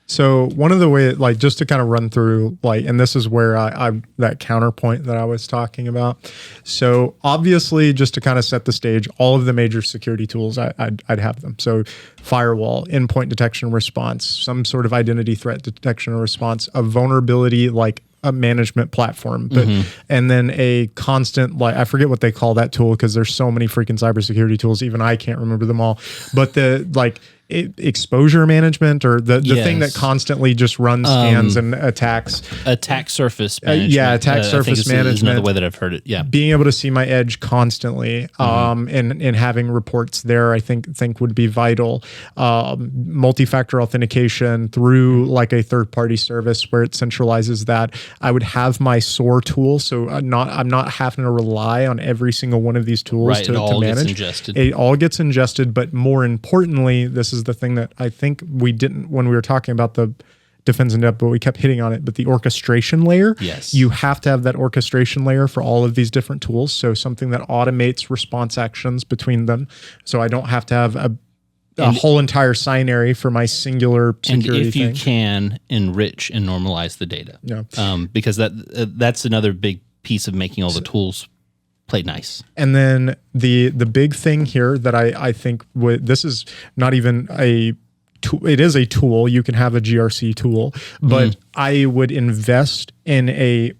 So one of the ways, like just to kind of run through, like, and this is where I that counterpoint that I was talking about. So obviously, just to kind of set the stage, all of the major security tools, I'd have them. So firewall, endpoint detection and response, some sort of identity threat detection and response, a vulnerability like a management platform, but and then a constant, like I forget what they call that tool because there's so many freaking cybersecurity tools, even I can't remember them all. But the like exposure management or the thing that constantly just runs scans and attacks. Attack surface management. Attack surface management is another way that I've heard it. Yeah. Being able to see my edge constantly and having reports there, I think would be vital. Multi-factor authentication through like a third-party service where it centralizes that. I would have my SOAR tool, so I'm not having to rely on every single one of these tools to manage. It all gets ingested, but more importantly, this is the thing that I think we didn't when we were talking about the defense in depth, but we kept hitting on it. But the orchestration layer, yes, you have to have that orchestration layer for all of these different tools. So something that automates response actions between them. So I don't have to have a whole entire Scinary for my singular security and if you thing. can enrich and normalize the data, because that's another big piece of making all the tools play nice. And then the big thing here that I think this is not even it is a tool. You can have a GRC tool, but I would invest in a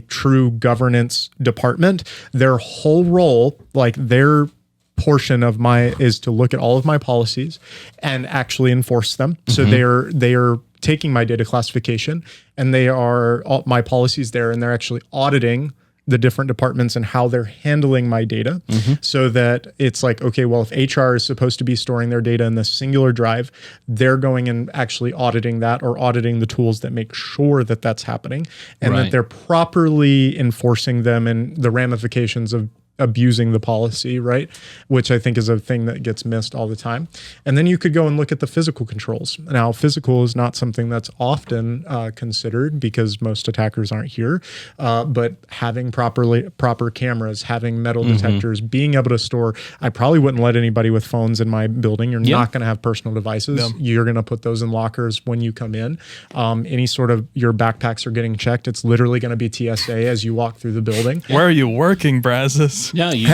true governance department. Their whole role, like their portion of is to look at all of my policies and actually enforce them. So they are taking my data classification and they are my policies there, and they're actually auditing the different departments and how they're handling my data so that it's like, okay, well, if HR is supposed to be storing their data in this singular drive, they're going and actually auditing that or auditing the tools that make sure that that's happening and that they're properly enforcing them and the ramifications of abusing the policy, right? Which I think is a thing that gets missed all the time. And then you could go and look at the physical controls. Now, physical is not something that's often considered because most attackers aren't here, but having proper cameras, having metal detectors, being able to store, I probably wouldn't let anybody with phones in my building. You're not going to have personal devices. You're going to put those in lockers when you come in. Any sort of your backpacks are getting checked. It's literally going to be TSA as you walk through the building. Where are you working, Brazos? No, you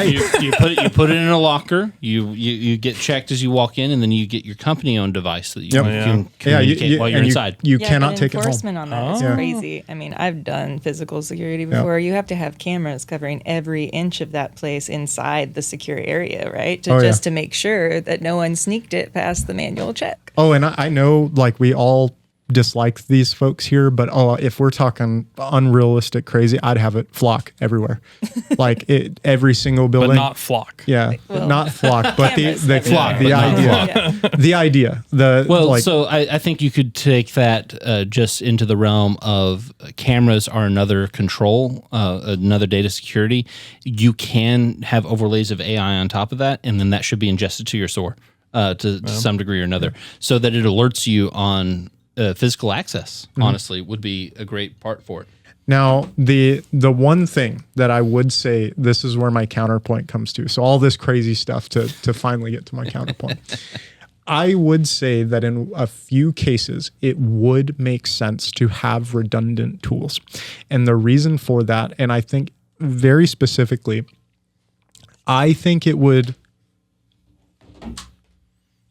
put it in a locker. You get checked as you walk in, and then you get your company-owned device that you can communicate while you're inside. You cannot take it home. Enforcement on that is crazy. I mean, I've done physical security before. You have to have cameras covering every inch of that place inside the secure area, right? To make sure that no one sneaked it past the manual check. Oh, and I know, like, we all dislike these folks here, but if we're talking unrealistic crazy, I'd have it flock everywhere, like every single building, but not flock. Not flock, but the flock. The idea. So I think you could take that just into the realm of cameras are another control, another data security. You can have overlays of AI on top of that, and then that should be ingested to your SOAR to some degree or another, so that it alerts you on physical access, honestly, would be a great part for it. Now, the one thing that I would say, this is where my counterpoint comes to. So all this crazy stuff to finally get to my counterpoint. I would say that in a few cases, it would make sense to have redundant tools. And the reason for that, and I think very specifically, I think it would...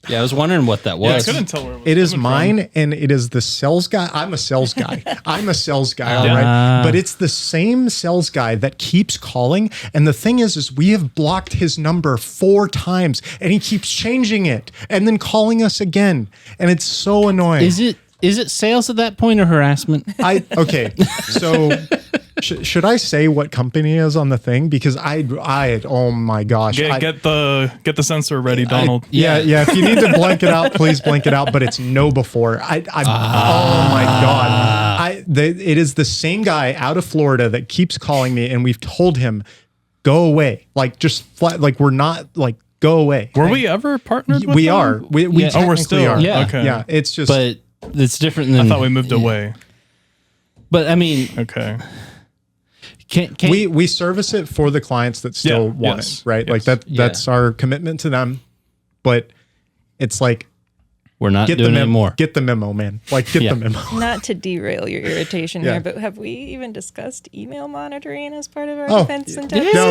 Yeah, I was wondering what that was. Yeah, I couldn't tell where it is mine, and it is the sales guy. I'm a sales guy. All right. But it's the same sales guy that keeps calling. And the thing is we have blocked his number 4 times, and he keeps changing it and then calling us again. And it's so annoying. Is it sales at that point or harassment? Okay. So should I say what company is on the thing? Because I oh my gosh. Get the sensor ready, Donald. Yeah. If you need to blank it out, please blank it out. But it's no before. Oh my God. It is the same guy out of Florida that keeps calling me, and we've told him, go away. Like just flat, like we're not like go away. Were we ever partnered with We them? are. We we're still. are. Yeah. Okay. Yeah. It's just. But it's different than... I thought we moved away. But I mean... Okay. We service it for the clients that still want it, right? Yes. Like that's our commitment to them. But it's like, we're not doing it anymore. Get the memo, man. Like get the memo. Not to derail your irritation here, but have we even discussed email monitoring as part of our defense and tech? No,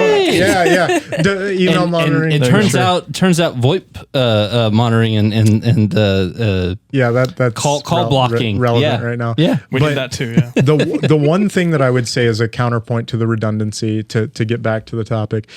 the email monitoring. It turns out VoIP monitoring and that's call blocking relevant right now. Yeah, we did that too. Yeah. The one thing that I would say as a counterpoint to the redundancy, to get back to the topic,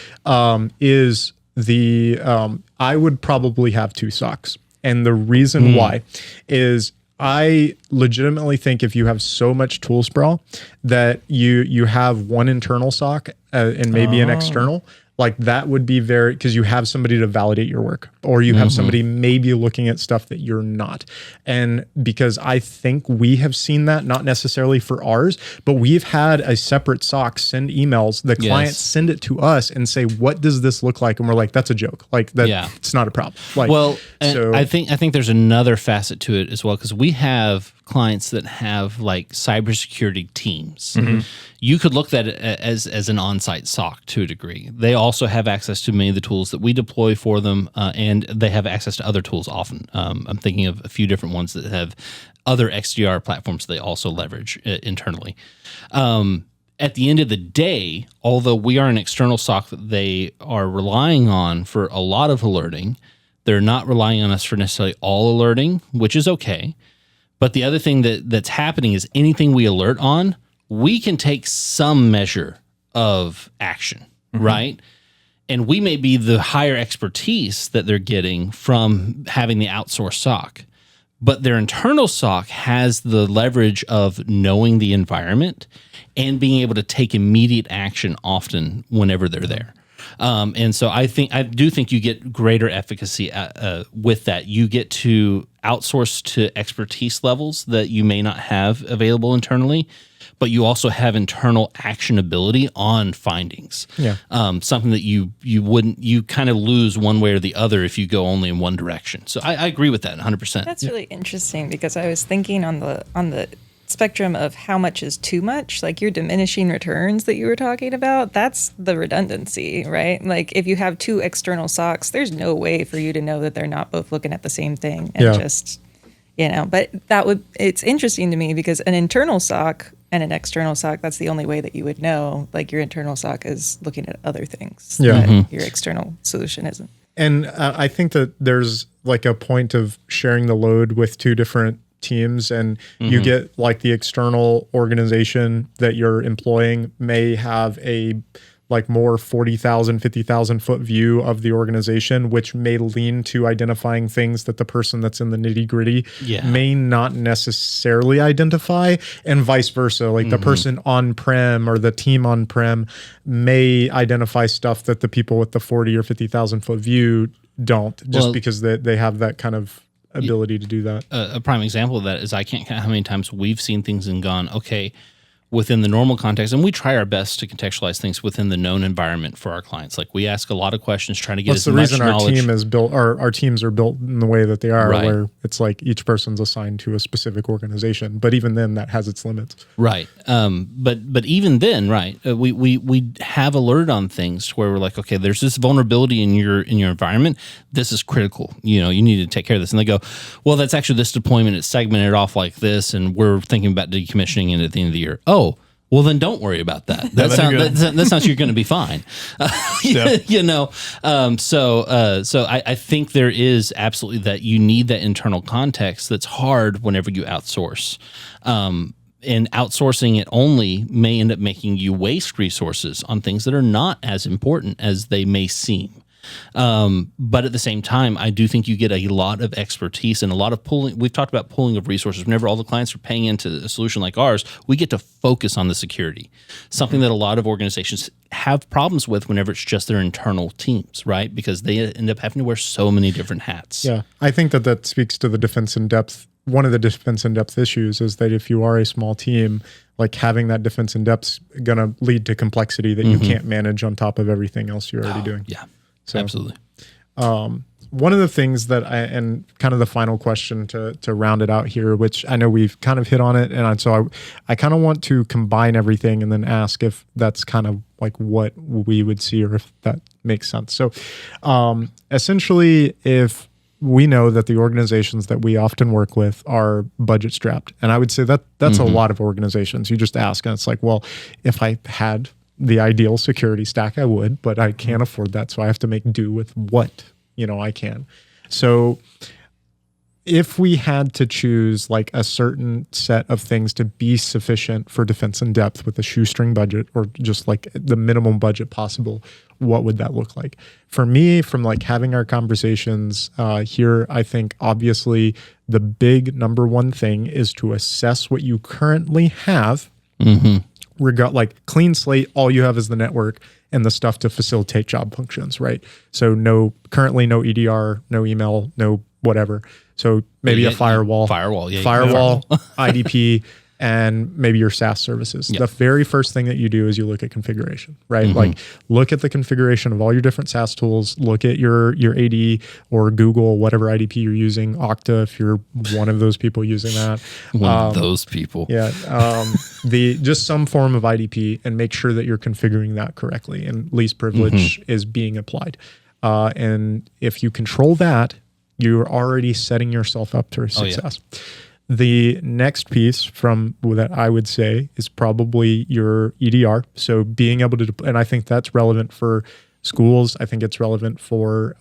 is I would probably have 2 SOCs. And the reason why is I legitimately think if you have so much tool sprawl that you have one internal SOC and maybe an external, like that would be because you have somebody to validate your work, or you have somebody maybe looking at stuff that you're not. And because I think we have seen that, not necessarily for ours, but we've had a separate SOC send emails. The clients send it to us and say, what does this look like? And we're like, that's a joke. Like that, it's not a problem. Like, well, so I think there's another facet to it as well, because we have clients that have like cybersecurity teams. You could look at it as an on-site SOC to a degree. They also have access to many of the tools that we deploy for them, and they have access to other tools often. I'm thinking of a few different ones that have other XDR platforms they also leverage internally. At the end of the day, although we are an external SOC that they are relying on for a lot of alerting, they're not relying on us for necessarily all alerting, which is okay. But the other thing that's happening is anything we alert on, we can take some measure of action, right? And we may be the higher expertise that they're getting from having the outsourced SOC. But their internal SOC has the leverage of knowing the environment and being able to take immediate action often whenever they're there. And so I do think you get greater efficacy with that. You get to outsource to expertise levels that you may not have available internally, but you also have internal actionability on findings. Yeah. Something that you kind of lose one way or the other if you go only in one direction. So I agree with that 100%. That's really interesting, because I was thinking on the spectrum of how much is too much, like your diminishing returns that you were talking about, that's the redundancy, right? Like if you have 2 external SOCs, there's no way for you to know that they're not both looking at the same thing and just, but it's interesting to me because an internal SOC and an external SOC, that's the only way that you would know, like your internal SOC is looking at other things that your external solution isn't. And I think that there's like a point of sharing the load with 2 different teams, and you get like the external organization that you're employing may have a like more 40,000, 50,000 foot view of the organization, which may lean to identifying things that the person that's in the nitty gritty may not necessarily identify, and vice versa. Like the person on-prem or the team on-prem may identify stuff that the people with the 40 or 50,000 foot view don't, just because they have that kind of ability to do that. A prime example of that is I can't count how many times we've seen things and gone, okay, within the normal context, and we try our best to contextualize things within the known environment for our clients. Like we ask a lot of questions, trying to get That's as the much reason knowledge. our team is built. Our teams are built in the way that they are, Right. where it's like each person's assigned to a specific organization. But even then, that has its limits. Right. But even then, right, we have alerted on things where we're like, okay, there's this vulnerability in your environment. This is critical. You need to take care of this. And they go, well, that's actually this deployment. It's segmented off like this, and we're thinking about decommissioning it at the end of the year. Oh, well, then don't worry about that. That sounds you're going to be fine. So I think there is absolutely that you need that internal context that's hard whenever you outsource. And outsourcing it only may end up making you waste resources on things that are not as important as they may seem. But at the same time, I do think you get a lot of expertise and a lot of pulling. We've talked about pulling of resources. Whenever all the clients are paying into a solution like ours, we get to focus on the security, something that a lot of organizations have problems with whenever it's just their internal teams, right? Because they end up having to wear so many different hats. Yeah, I think that speaks to the defense in depth. One of the defense in depth issues is that if you are a small team, like having that defense in depth is going to lead to complexity that you can't manage on top of everything else you're already doing. Yeah. So, absolutely. One of the things that and kind of the final question to round it out here, which I know we've kind of hit on it. And so I kind of want to combine everything and then ask if that's kind of like what we would see or if that makes sense. So essentially, if we know that the organizations that we often work with are budget strapped, and I would say that's a lot of organizations. You just ask and it's like, well, if I had the ideal security stack, I would, but I can't afford that. So I have to make do with what, I can. So if we had to choose like a certain set of things to be sufficient for defense in depth with a shoestring budget or just like the minimum budget possible, what would that look like? For me, from like having our conversations here, I think obviously the big number one thing is to assess what you currently have. Like clean slate, all you have is the network and the stuff to facilitate job functions, right? So currently no EDR, no email, no whatever. So maybe a firewall, IDP, and maybe your SaaS services. The very first thing that you do is you look at configuration, right? Like look at the configuration of all your different SaaS tools, look at your AD or Google, whatever IDP you're using, Okta, if you're one of those people using that. One of those people. Yeah. Just some form of IDP and make sure that you're configuring that correctly and least privilege is being applied. And if you control that, you're already setting yourself up for success. The next piece from that I would say is probably your EDR. So being able to, and I think that's relevant for schools. I think it's relevant for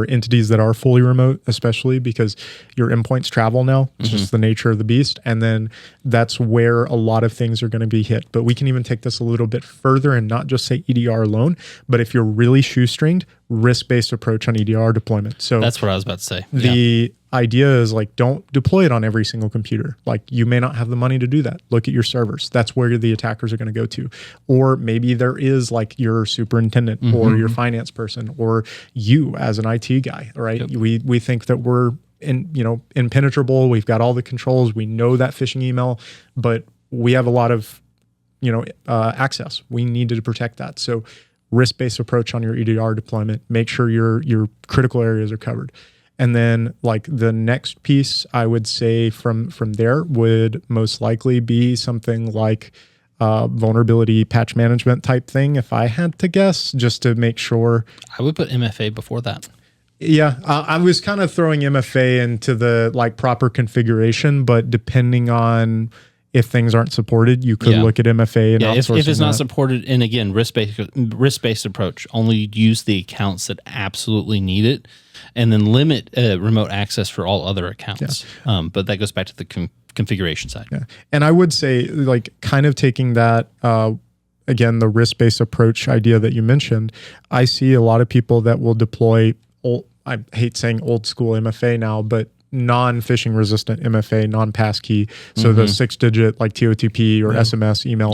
entities that are fully remote, especially because your endpoints travel now. It's just the nature of the beast. And then that's where a lot of things are going to be hit. But we can even take this a little bit further and not just say EDR alone, but if you're really shoestringed, risk-based approach on EDR deployment. So that's what I was about to say. The idea is like, don't deploy it on every single computer. Like you may not have the money to do that. Look at your servers. That's where the attackers are going to go to. Or maybe there is like your superintendent or your finance person or you as an IT guy, right? We think that we're impenetrable. We've got all the controls. We know that phishing email, but we have a lot of, access. We need to protect that. So risk-based approach on your EDR deployment, make sure your critical areas are covered. And then like the next piece I would say from there would most likely be something like vulnerability patch management type thing. If I had to guess, just to make sure. I would put MFA before that. Yeah, I was kind of throwing MFA into the like proper configuration, but depending on if things aren't supported, you could look at MFA and outsourcing if it's not supported, and again, risk-based approach, only use the accounts that absolutely need it, and then limit remote access for all other accounts. But that goes back to the configuration side. Yeah. And I would say, like, kind of taking that, again, the risk-based approach idea that you mentioned, I see a lot of people that will deploy, I hate saying old school MFA now, but non-phishing resistant MFA, non-passkey. So the 6-digit like TOTP or SMS email.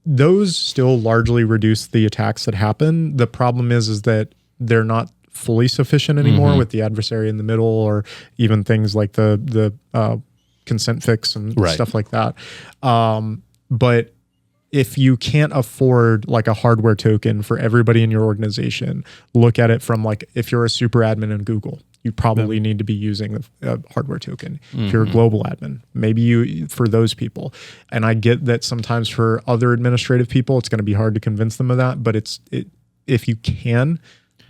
Those still largely reduce the attacks that happen. The problem is that they're not fully sufficient anymore with the adversary in the middle, or even things like the consent fix and Right. stuff like that. But if you can't afford like a hardware token for everybody in your organization, look at it from like, if you're a super admin in Google, you probably need to be using a hardware token. If you're a global admin, maybe you, for those people. And I get that sometimes for other administrative people, it's going to be hard to convince them of that, but if you can,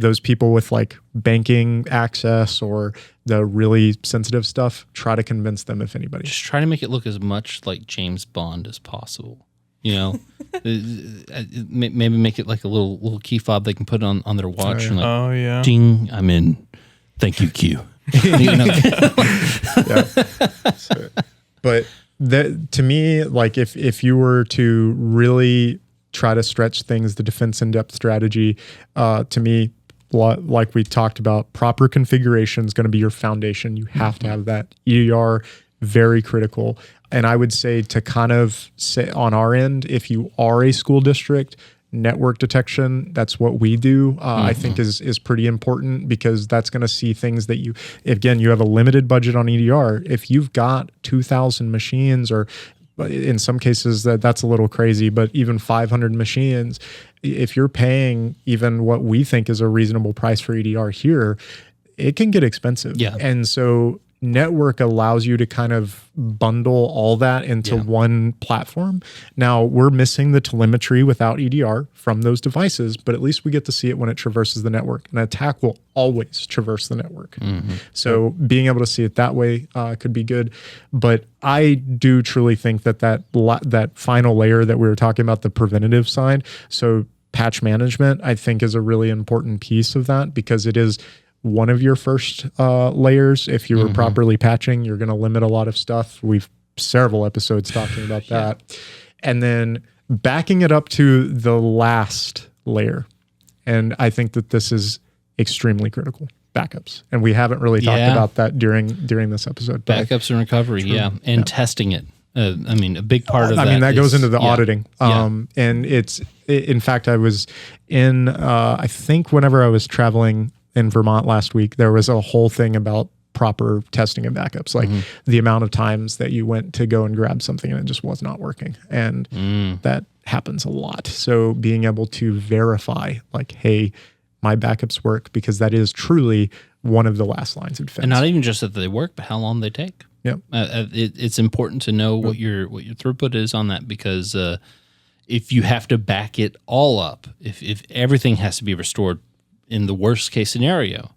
those people with like banking access or the really sensitive stuff, try to convince them if anybody. Just try to make it look as much like James Bond as possible. You know, maybe make it like a little key fob they can put on their watch. And like, Oh yeah. ding, I'm in. Thank you, Q. You know? Yeah. But that, to me, like if you were to really try to stretch things, the defense in-depth strategy, to me, like we talked about, proper configuration is going to be your foundation. You have to have that. EDR, very critical. And I would say to kind of say on our end, if you are a school district, network detection, that's what we do, I think is pretty important, because that's going to see things that you, again, you have a limited budget on EDR. If you've got 2,000 machines, or in some cases that's a little crazy, but even 500 machines, if you're paying even what we think is a reasonable price for EDR here, it can get expensive. Yeah. And so network allows you to kind of bundle all that into one platform. Now, we're missing the telemetry without EDR from those devices, but at least we get to see it when it traverses the network. An attack will always traverse the network. So being able to see it that way could be good. But I do truly think that final layer that we were talking about, the preventative side, so patch management, I think is a really important piece of that, because it is one of your first layers. If you were properly patching, you're going to limit a lot of stuff. We've several episodes talking about that. And then backing it up to the last layer. And I think that this is extremely critical. Backups. And we haven't really talked about that during this episode. Backups and recovery, and testing it. I mean, a big part of that. I mean, that goes into the auditing. Yeah. And in fact, I was in, I think whenever I was traveling in Vermont last week, there was a whole thing about proper testing and backups, like the amount of times that you went to go and grab something and it just was not working. And that happens a lot. So being able to verify, like, hey, my backups work, because that is truly one of the last lines of defense. And not even just that they work, but how long they take. Yep. It's important to know what your throughput is on that, because if you have to back it all up, if everything has to be restored in the worst case scenario,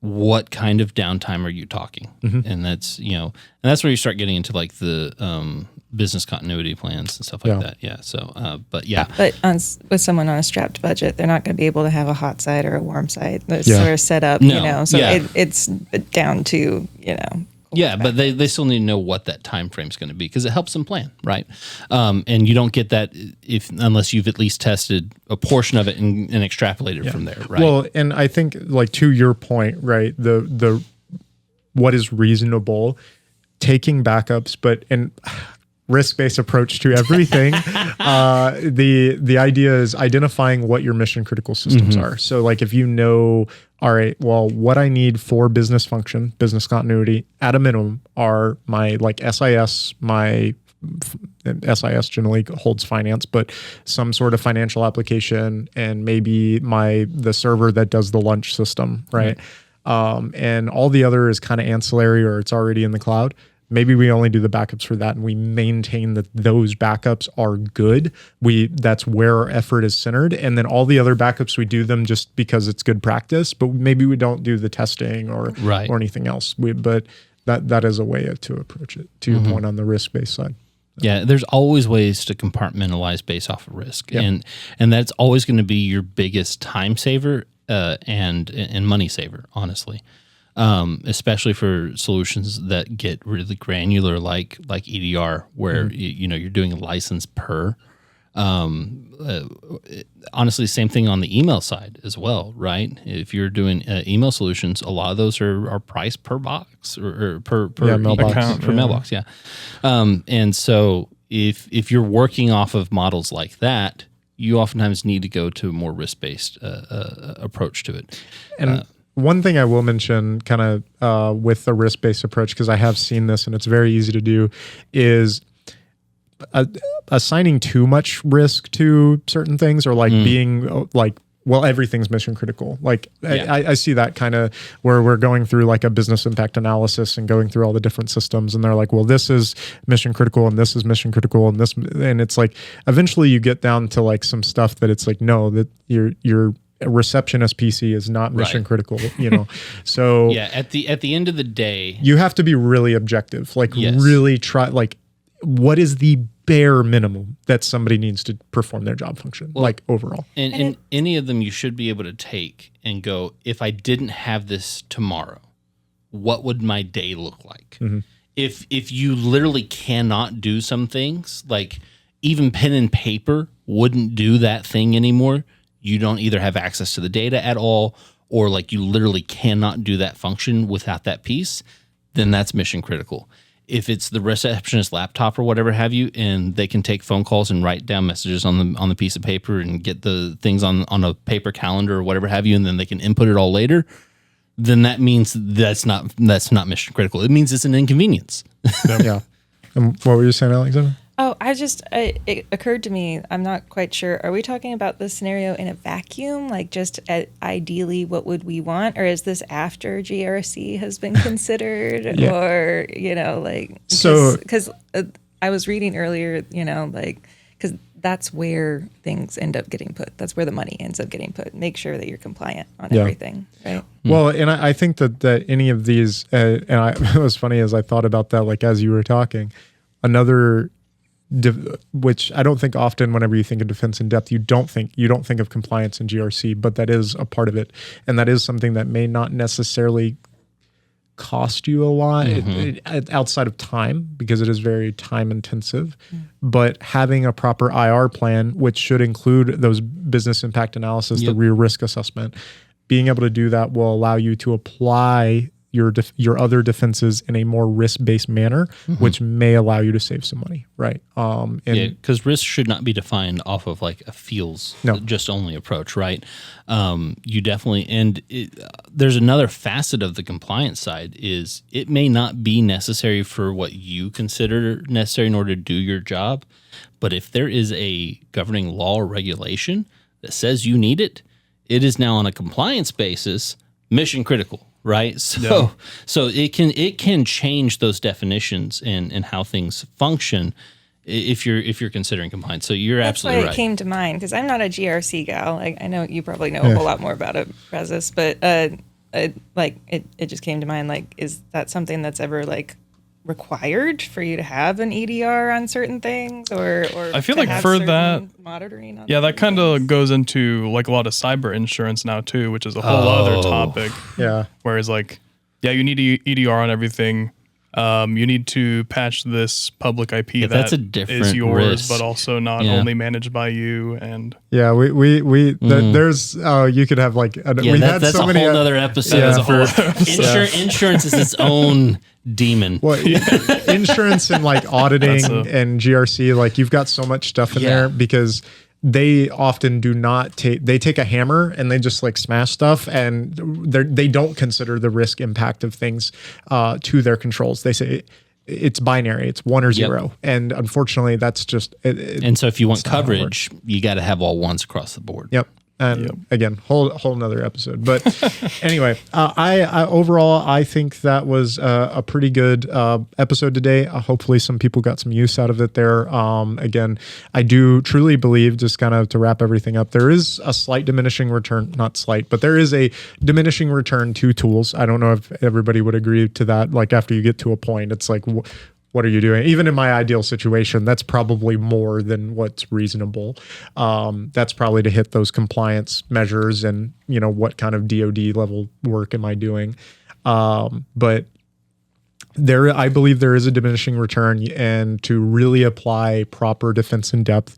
what kind of downtime are you talking? And that's, and that's where you start getting into like the business continuity plans and stuff like that. Yeah. So, but with someone on a strapped budget, they're not going to be able to have a hot side or a warm side. Those sort of set up, so it's down to, Yeah, but they still need to know what that time frame is going to be, because it helps them plan, right? And you don't get that unless you've at least tested a portion of it and extrapolated from there, right? Well, and I think, like, to your point, right, the what is reasonable, taking backups, but risk-based approach to everything. The idea is identifying what your mission critical systems are. So like, if you know, all right, well, what I need for business function, business continuity at a minimum are my like SIS, SIS generally holds finance, but some sort of financial application, and maybe the server that does the lunch system, right? And all the other is kind of ancillary, or it's already in the cloud. Maybe we only do the backups for that, and we maintain that those backups are good. That's where our effort is centered. And then all the other backups, we do them just because it's good practice, but maybe we don't do the testing or anything else. But that is a way to approach it, to your point on the risk-based side. Yeah, there's always ways to compartmentalize based off of risk. And that's always going to be your biggest time saver and money saver, honestly. Especially for solutions that get really granular, like EDR, where you're doing a license per. Honestly, same thing on the email side as well, right? If you're doing email solutions, a lot of those are priced per box or per mailbox. Account, per mailbox. Yeah, and so if you're working off of models like that, you oftentimes need to go to a more risk-based approach to it. And one thing I will mention kind of with the risk-based approach, because I have seen this and it's very easy to do, is assigning too much risk to certain things, or like being like, well, everything's mission critical. Like I see that kind of where we're going through like a business impact analysis and going through all the different systems, and they're like, well, this is mission critical and this is mission critical and this, and it's like eventually you get down to like some stuff that it's like, no, that your receptionist PC is not mission critical, you know. So yeah, at the end of the day, you have to be really objective, like really try, like, what is the bare minimum that somebody needs to perform their job function, like overall. And any of them you should be able to take and go, if I didn't have this tomorrow, what would my day look like? Mm-hmm. If you literally cannot do some things, like even pen and paper wouldn't do that thing anymore, you don't either have access to the data at all, or like you literally cannot do that function without that piece, then that's mission critical. If it's the receptionist laptop or whatever have you, and they can take phone calls and write down messages on the piece of paper and get the things on a paper calendar or whatever have you, and then they can input it all later, then that means that's not mission critical. It means it's an inconvenience. Yeah. And what were you saying, Alexandra? Oh, it occurred to me, I'm not quite sure. Are we talking about this scenario in a vacuum? Like just ideally, what would we want? Or is this after GRC has been considered? Yeah. Or, you know, like, because I was reading earlier, you know, like, because that's where things end up getting put. That's where the money ends up getting put. Make sure that you're compliant on everything, right? Well, and I think that any of these, it was funny as I thought about that, like as you were talking, another, which I don't think often whenever you think of defense in depth, you don't think of compliance and GRC, but that is a part of it. And that is something that may not necessarily cost you a lot outside of time, because it is very time intensive, but having a proper IR plan, which should include those business impact analysis, the real risk assessment, being able to do that will allow you to apply your other defenses in a more risk-based manner, which may allow you to save some money, right? Because risk should not be defined off of like a feels just only approach, right? You definitely, and there's another facet of the compliance side is it may not be necessary for what you consider necessary in order to do your job, but if there is a governing law or regulation that says you need it, it is now on a compliance basis mission critical. Right. So it can change those definitions and how things function if you're considering compliance. So you're absolutely right. That's why it came to mind, because I'm not a GRC gal. Like, I know you probably know a whole lot more about it, Brazos, but it just came to mind. Like, is that something that's ever like required for you to have an EDR on certain things, or I feel like for that monitoring on that kind of goes into like a lot of cyber insurance now too, which is a whole other topic. Whereas like you need EDR on everything. You need to patch this public IP that's a different is yours, risk. but also not only managed by you. And there's you could have like we've had that's so many whole other episode. Insurance is its own demon. Well, insurance and like auditing and GRC, like you've got so much stuff in there, because they often do not they take a hammer and they just like smash stuff, and they don't consider the risk impact of things to their controls. They say it's binary, it's 1 or 0. And unfortunately that's just and so if you want coverage, you got to have all ones across the board. And again, whole nother episode. But anyway, I overall, I think that was a pretty good episode today. Hopefully some people got some use out of it there. Again, I do truly believe, just kind of to wrap everything up, there is a slight diminishing return, not slight, but there is a diminishing return to tools. I don't know if everybody would agree to that. Like after you get to a point, it's like, what are you doing? Even in my ideal situation, that's probably more than what's reasonable. That's probably to hit those compliance measures and, you know, what kind of DoD level work am I doing? But I believe there is a diminishing return, and to really apply proper defense in depth,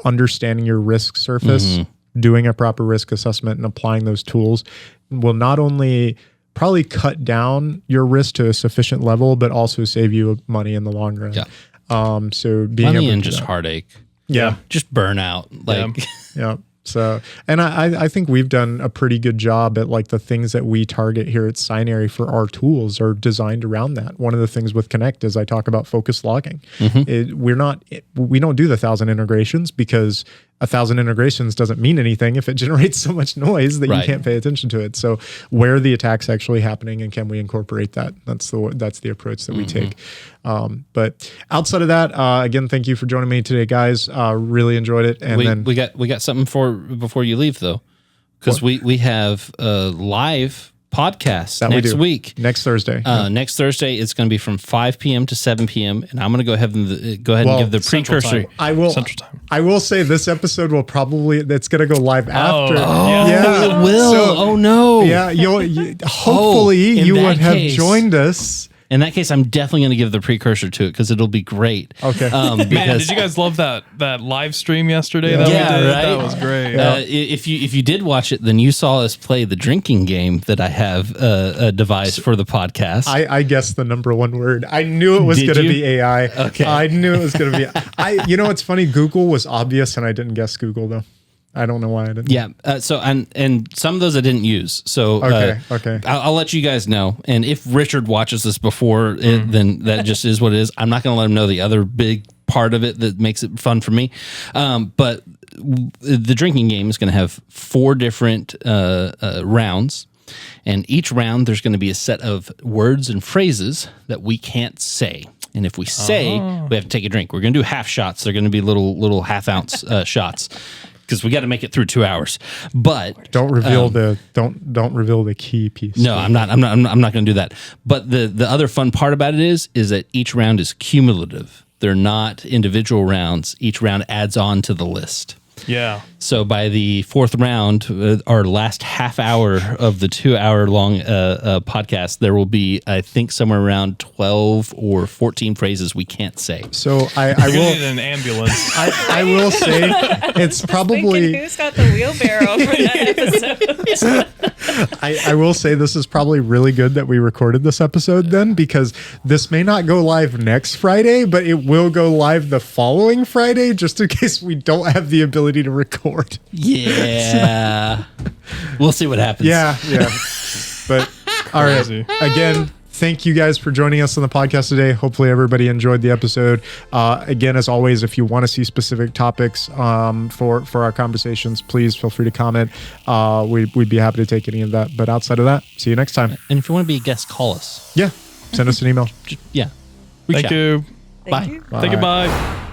understanding your risk surface, doing a proper risk assessment and applying those tools will not only probably cut down your risk to a sufficient level, but also save you money in the long run. So being money able and to just heartache. Yeah. Just burnout. Like, So, and I think we've done a pretty good job at like the things that we target here at Scinary for our tools are designed around that. One of the things with Connect is I talk about focus logging. We don't do the 1,000 integrations because 1,000 integrations doesn't mean anything if it generates so much noise that you can't pay attention to it. So where are the attacks actually happening and can we incorporate that? That's the approach that we take. But outside of that, again, thank you for joining me today, guys. Really enjoyed it. And we got something for before you leave though, because we have a live podcast next week. Next Thursday. Next Thursday, it's going to be from 5 p.m. to 7 p.m. And I'm going to go ahead and give the precursor. I will say this episode will it's going to go live after. It will. So, no. Yeah. Hopefully you would have joined us. In that case, I'm definitely going to give the precursor to it because it'll be great. Okay. Man, did you guys love that live stream yesterday that we did? Right? That was great. If you did watch it, then you saw us play the drinking game that I have devised for the podcast. I guessed the number one word. I knew it was going to be AI. Okay. I knew it was going to be. You know, it's funny. Google was obvious, and I didn't guess Google though. I don't know why I didn't. Yeah. So and some of those I didn't use. So okay. I'll let you guys know. And if Richard watches this before, then that just is what it is. I'm not going to let him know the other big part of it that makes it fun for me. But the drinking game is going to have 4 different rounds. And each round, there's going to be a set of words and phrases that we can't say. And if we say, we have to take a drink. We're going to do half shots. They're going to be little half ounce shots. Because we got to make it through 2 hours, but don't reveal don't reveal the key piece. No, I'm not going to do that. But the other fun part about it is that each round is cumulative. They're not individual rounds. Each round adds on to the list. Yeah. So by the 4th round, our last half hour of the 2 hour long podcast, there will be, I think, somewhere around 12 or 14 phrases we can't say. So I will need an ambulance. I will say it's probably who's got the wheelbarrow for that episode. I will say this is probably really good that we recorded this episode then, because this may not go live next Friday, but it will go live the following Friday, just in case we don't have the ability to record. Yeah. We'll see what happens. Yeah. But all right. Again, thank you guys for joining us on the podcast today. Hopefully everybody enjoyed the episode. Again, as always, if you want to see specific topics for our conversations, please feel free to comment. We'd be happy to take any of that. But outside of that, see you next time. And if you want to be a guest, call us. Yeah. Send us an email. Yeah. Thank you. Bye. Thank you. Bye.